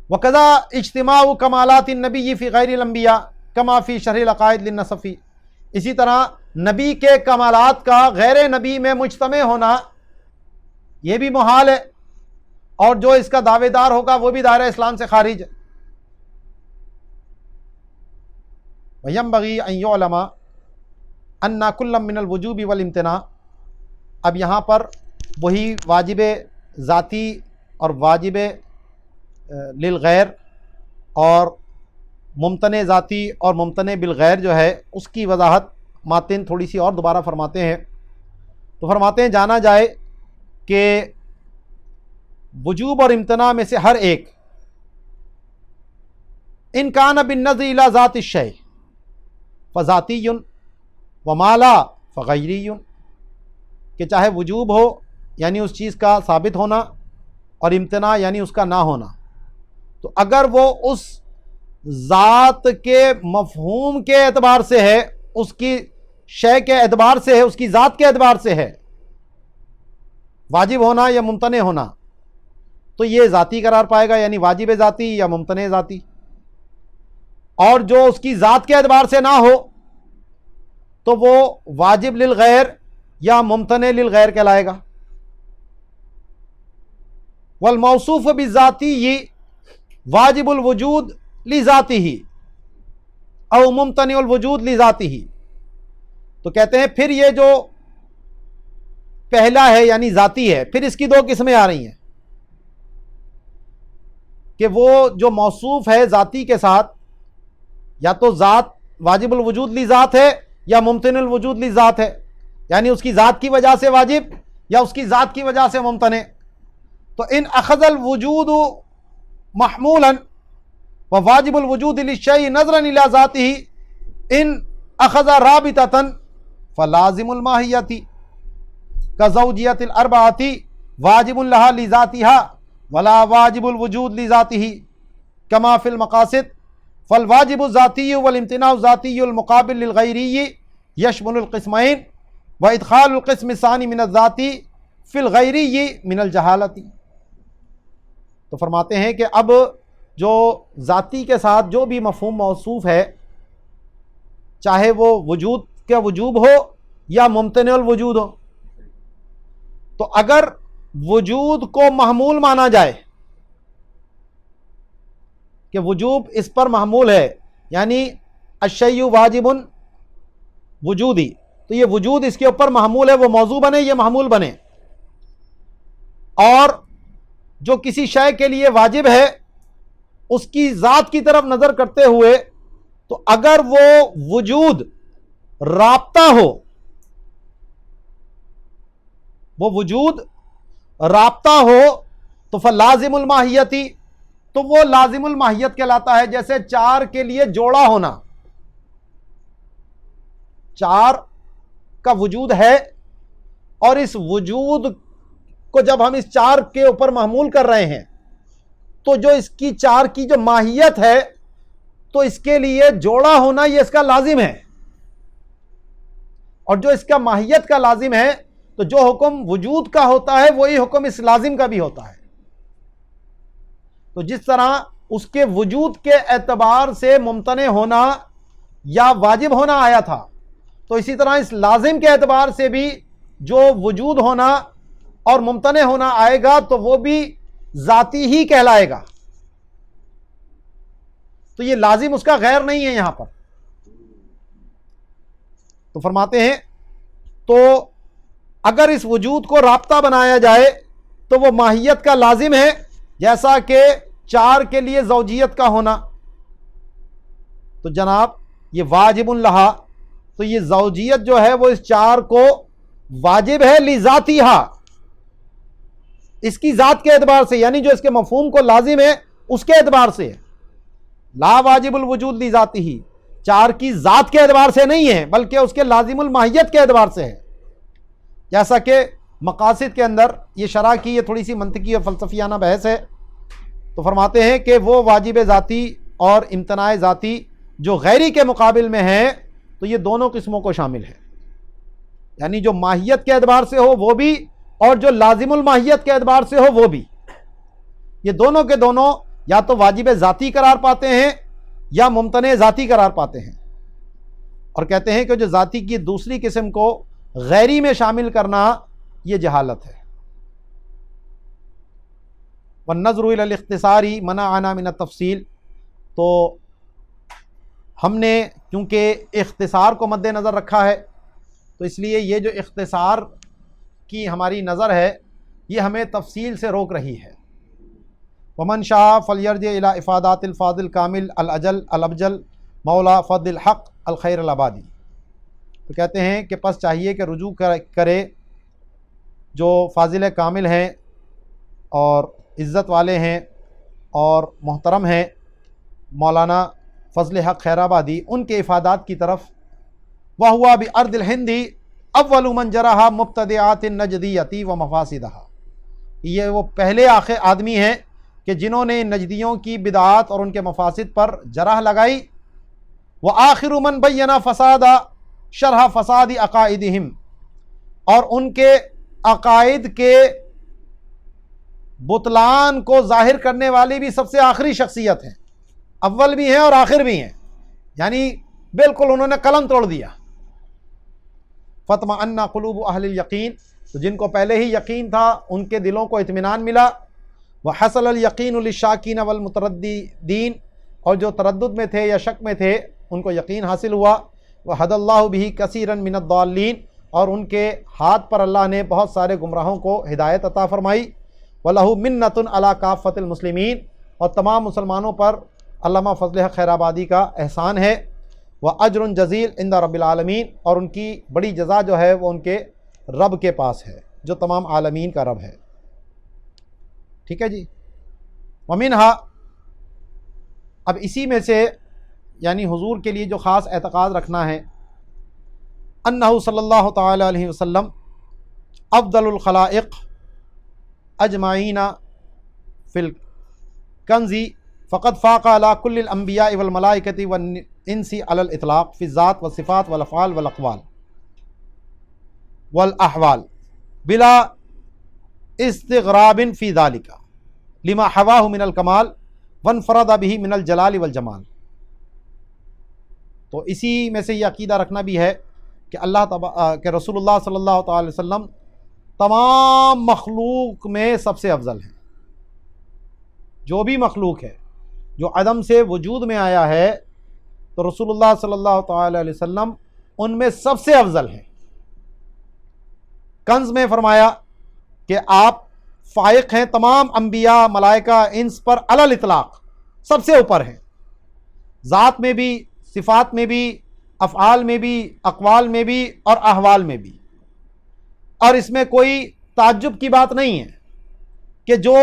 وکذا اجتماع کمالات النبی فی غیر الانبیاء کما فی شرح العقائد للنصفی، اسی طرح نبی کے کمالات کا غیر نبی میں مجتمع ہونا یہ بھی محال ہے، اور جو اس کا دعوے دار ہوگا وہ بھی دائرہ اسلام سے خارج ہے. وَيَنبَغِي أَن يُعْلَمَ أَنَّ كُلًّا مِّنَ الْوُجُوبِ وَالْإِمْتِنَاعِ، اب یہاں پر وہی واجب ذاتی اور واجب للغیر اور ممتنع ذاتی اور ممتنع بالغیر جو ہے اس کی وضاحت ماتن تھوڑی سی اور دوبارہ فرماتے ہیں. تو فرماتے ہیں جانا جائے کہ وجوب اور امتناع میں سے ہر ایک ان کان بالنظر الی ذات الشیء فذاتی وما لا فغیری، کہ چاہے وجوب ہو یعنی اس چیز کا ثابت ہونا، اور امتناع یعنی اس کا نہ ہونا، تو اگر وہ اس ذات کے مفہوم کے اعتبار سے ہے، اس کی شے کے اعتبار سے ہے، اس کی ذات کے اعتبار سے ہے واجب ہونا یا ممتنع ہونا، تو یہ ذاتی قرار پائے گا، یعنی واجب ذاتی یا ممتنع ذاتی. اور جو اس کی ذات کے اعتبار سے نہ ہو تو وہ واجب للغیر یا ممتنع للغیر کہلائے گا. والموصوف بالذاتی واجب الوجود لذاته او ممتنع الوجود لذاته، تو کہتے ہیں پھر یہ جو پہلا ہے یعنی ذاتی ہے، پھر اس کی دو قسمیں آ رہی ہیں کہ وہ جو موصوف ہے ذاتی کے ساتھ، یا تو ذات واجب الوجود لذات ہے یا ممتنع الوجود لذات ہے، یعنی اس کی ذات کی وجہ سے واجب یا اس کی ذات کی وجہ سے ممتنع. تو ان اخذ الوجود محمولا وواجب الوجود للشيء نظرا الى ذاته ان اخذ رابطة فلازم الماہیت كزوجیت الاربعۃ واجب لها لذاتها ولا واجب الوجود لذاته كما في المقاصد. فالواجب الذاتی والامتناع الذاتی المقابل للغیری یشمل القسمین وادخال القسم الثانی من الذاتی فی الغیری من الجہالت. تو فرماتے ہیں کہ اب جو ذاتی کے ساتھ جو بھی مفہوم موصوف ہے، چاہے وہ وجود کا وجوب ہو یا ممتنع الوجود ہو، تو اگر وجود کو محمول مانا جائے کہ وجوب اس پر محمول ہے، یعنی الشیء واجب وجودی، تو یہ وجود اس کے اوپر محمول ہے، وہ موضوع بنے یہ محمول بنے۔ اور جو کسی شے کے لیے واجب ہے اس کی ذات کی طرف نظر کرتے ہوئے، تو اگر وہ وجود رابطہ ہو، وہ وجود رابطہ ہو تو فلازم الماہیتی، تو وہ لازم الماہیت کہلاتا ہے۔ جیسے چار کے لیے جوڑا ہونا، چار کا وجود ہے اور اس وجود کو جب ہم اس چار کے اوپر محمول کر رہے ہیں تو جو اس کی چار کی جو ماہیت ہے تو اس کے لیے جوڑا ہونا یہ اس کا لازم ہے، اور جو اس کا ماہیت کا لازم ہے تو جو حکم وجود کا ہوتا ہے وہی حکم اس لازم کا بھی ہوتا ہے۔ تو جس طرح اس کے وجود کے اعتبار سے ممتنع ہونا یا واجب ہونا آیا تھا، تو اسی طرح اس لازم کے اعتبار سے بھی جو وجود ہونا اور ممتنع ہونا آئے گا تو وہ بھی ذاتی ہی کہلائے گا۔ تو یہ لازم اس کا غیر نہیں ہے یہاں پر۔ تو فرماتے ہیں تو اگر اس وجود کو رابطہ بنایا جائے تو وہ ماہیت کا لازم ہے، جیسا کہ چار کے لیے زوجیت کا ہونا، تو جناب یہ واجب لہا، تو یہ زوجیت جو ہے وہ اس چار کو واجب ہے لذاتھا، اس کی ذات کے اعتبار سے، یعنی جو اس کے مفہوم کو لازم ہے اس کے اعتبار سے ہے۔ لا واجب الوجود لذاتہ، چار کی ذات کے اعتبار سے نہیں ہے بلکہ اس کے لازم الماہیت کے اعتبار سے ہے۔ جیسا کہ مقاصد کے اندر یہ شرح کی یہ تھوڑی سی منطقی اور فلسفیانہ بحث ہے، تو فرماتے ہیں کہ وہ واجب ذاتی اور امتناع ذاتی جو غیری کے مقابل میں ہے تو یہ دونوں قسموں کو شامل ہے، یعنی جو ماہیت کے اعتبار سے ہو وہ بھی اور جو لازم الماہیت کے اعتبار سے ہو وہ بھی، یہ دونوں کے دونوں یا تو واجب ذاتی قرار پاتے ہیں یا ممتنع ذاتی قرار پاتے ہیں۔ اور کہتے ہیں کہ جو ذاتی کی دوسری قسم کو غیری میں شامل کرنا یہ جہالت ہے۔ والنظر الى الاختصار منعنا من التفصیل، تو ہم نے کیونکہ اختصار کو مد نظر رکھا ہے تو اس لیے یہ جو اختصار کی ہماری نظر ہے یہ ہمیں تفصیل سے روک رہی ہے۔ ومن شاء فلیرجع الی افادات الفاضل کامل الاجل الابجل مولا فضل الحق الخیر الابادی، تو کہتے ہیں کہ پس چاہیے کہ رجوع کرے جو فاضل کامل ہیں اور عزت والے ہیں اور محترم ہیں مولانا فضل حق خیر آبادی، ان کے افادات کی طرف۔ وَهُوَ بِأَرْضِ الْهِنْدِ أَوَّلُ مَنْ جَرَحَ مُبْتَدِعَاتِ النَّجْدِيَّةِ وَمَفَاسِدَهَا، یہ وہ پہلے آدمی ہیں کہ جنہوں نے نجدیوں کی بدعات اور ان کے مفاسد پر جرح لگائی۔ وَآخِرُ مَنْ بَيَّنَ فَسَادَ شرح فساد عقائدہم، اور ان کے عقائد کے بطلان کو ظاہر کرنے والی بھی سب سے آخری شخصیت ہیں، اول بھی ہیں اور آخر بھی ہیں، یعنی بالکل انہوں نے قلم توڑ دیا۔ فَاطْمَأَنَّ قُلُوبُ أَهْلِ الْيَقِينِ، تو جن کو پہلے ہی یقین تھا ان کے دلوں کو اطمینان ملا۔ وَحَصَلَ الْيَقِينُ لِلشَّاكِينَ وَالْمُتَرَدِّدِينَ، اور جو تردد میں تھے یا شک میں تھے ان کو یقین حاصل ہوا۔ وَهَدَى اللَّهُ بِهِ كَثِيرًا مِنَ الضَّالِّينَ، اور ان کے ہاتھ پر اللہ نے بہت سارے گمراہوں کو ہدایت عطا فرمائی۔ وَلَهُ مِنَّةٌ عَلَى كَافَّةِ الْمُسْلِمِينَ، اور تمام مسلمانوں پر علامہ فضل حق خیر آبادی کا احسان ہے۔ وَأَجْرٌ جَزِيلٌ عِنْدَ رَبِّ الْعَالَمِينَ، اور ان کی بڑی جزا جو ہے وہ ان کے رب کے پاس ہے جو تمام عالمین کا رب ہے۔ ٹھیک ہے جی۔ وَمِنْهَا، اب اسی میں سے یعنی حضور کے لیے جو خاص اعتقاد رکھنا ہے، انہ صلی اللہ تعالی علیہ وسلم افضل الخلائق اجمعین فی الکنز فقد فاق علی کل الانبیاء والملائکۃ والانس علی الاطلاق فی الذات والصفات والافعال والاقوال والاحوال بلا استغراب فی ذلک لما حواہ من الکمال وانفرد به من الجلال والجمال۔ تو اسی میں سے یہ عقیدہ رکھنا بھی ہے کہ کہ رسول اللہ صلی اللہ تعالی وسلم تمام مخلوق میں سب سے افضل ہیں۔ جو بھی مخلوق ہے، جو عدم سے وجود میں آیا ہے تو رسول اللہ صلی اللہ تعالی علیہ وسلم ان میں سب سے افضل ہیں۔ کنز میں فرمایا کہ آپ فائق ہیں تمام انبیاء ملائکہ انس پر علی الاطلاق، سب سے اوپر ہیں، ذات میں بھی، صفات میں بھی، افعال میں بھی، اقوال میں بھی اور احوال میں بھی۔ اور اس میں کوئی تعجب کی بات نہیں ہے کہ جو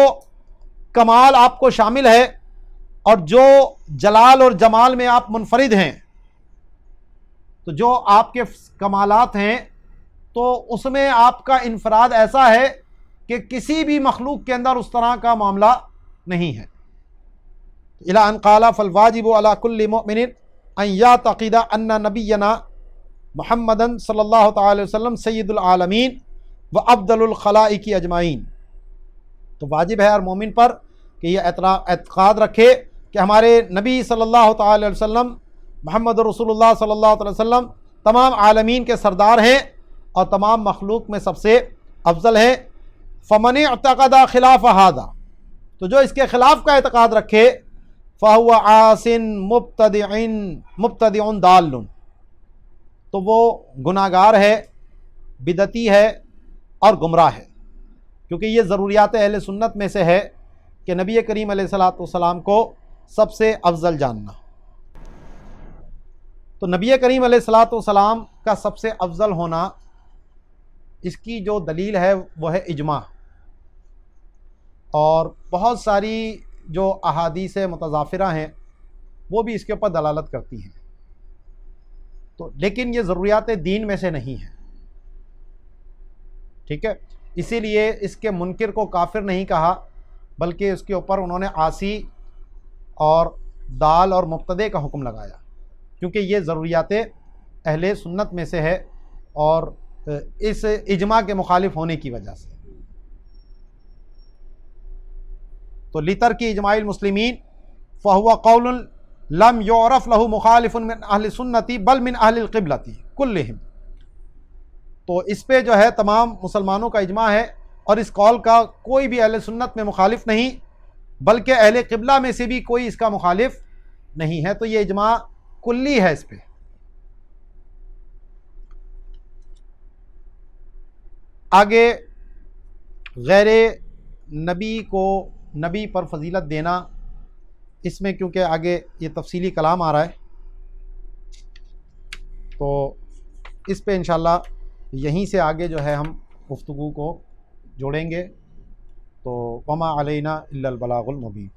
کمال آپ کو شامل ہے اور جو جلال اور جمال میں آپ منفرد ہیں، تو جو آپ کے کمالات ہیں تو اس میں آپ کا انفراد ایسا ہے کہ کسی بھی مخلوق کے اندر اس طرح کا معاملہ نہیں ہے۔ الی ان قال فالواجب علی کل مؤمن ان یعتقد ان نبینا محمد صلی اللہ تعالی وسلم سید العالمین و افضل الخلائق اجمعین، تو واجب ہے ہر مومن پر کہ یہ اعتقاد رکھے کہ ہمارے نبی صلی اللہ تعالی علیہ وسلم محمد رسول اللہ صلی اللہ تعالی وسلم تمام عالمین کے سردار ہیں اور تمام مخلوق میں سب سے افضل ہیں۔ فمن اعتقد خلاف ھذا، تو جو اس کے خلاف کا اعتقاد رکھے فہو عاص مبتدع ضال، تو وہ گناہ گار ہے، بدعتی ہے اور گمراہ ہے، کیونکہ یہ ضروریات اہل سنت میں سے ہے کہ نبی کریم علیہ الصلوۃ والسلام کو سب سے افضل جاننا۔ تو نبی کریم علیہ الصلوۃ والسلام کا سب سے افضل ہونا، اس کی جو دلیل ہے وہ ہے اجماع، اور بہت ساری جو احادیث متضافرہ ہیں وہ بھی اس کے اوپر دلالت کرتی ہیں، تو لیکن یہ ضروریات دین میں سے نہیں ہے، ٹھیک ہے، اسی لیے اس کے منکر کو کافر نہیں کہا، بلکہ اس کے اوپر انہوں نے عاصی اور ضال اور مبتدع کا حکم لگایا، کیونکہ یہ ضروریات اہل سنت میں سے ہے اور اس اجماع کے مخالف ہونے کی وجہ سے۔ تو لترک اجماع المسلمین فہو قول لم یعرف له مخالف من اہل سنتی بل من اہل القبلۃ کلہم، تو اس پہ جو ہے تمام مسلمانوں کا اجماع ہے اور اس قول کا کوئی بھی اہل سنت میں مخالف نہیں، بلکہ اہل قبلہ میں سے بھی کوئی اس کا مخالف نہیں ہے، تو یہ اجماع کلی ہے اس پہ۔ آگے غیر نبی کو نبی پر فضیلت دینا، اس میں کیونکہ آگے یہ تفصیلی کلام آ رہا ہے تو اس پہ انشاءاللہ یہیں سے آگے جو ہے ہم گفتگو کو جوڑیں گے، تو وما علینا الا البلاغ المبین۔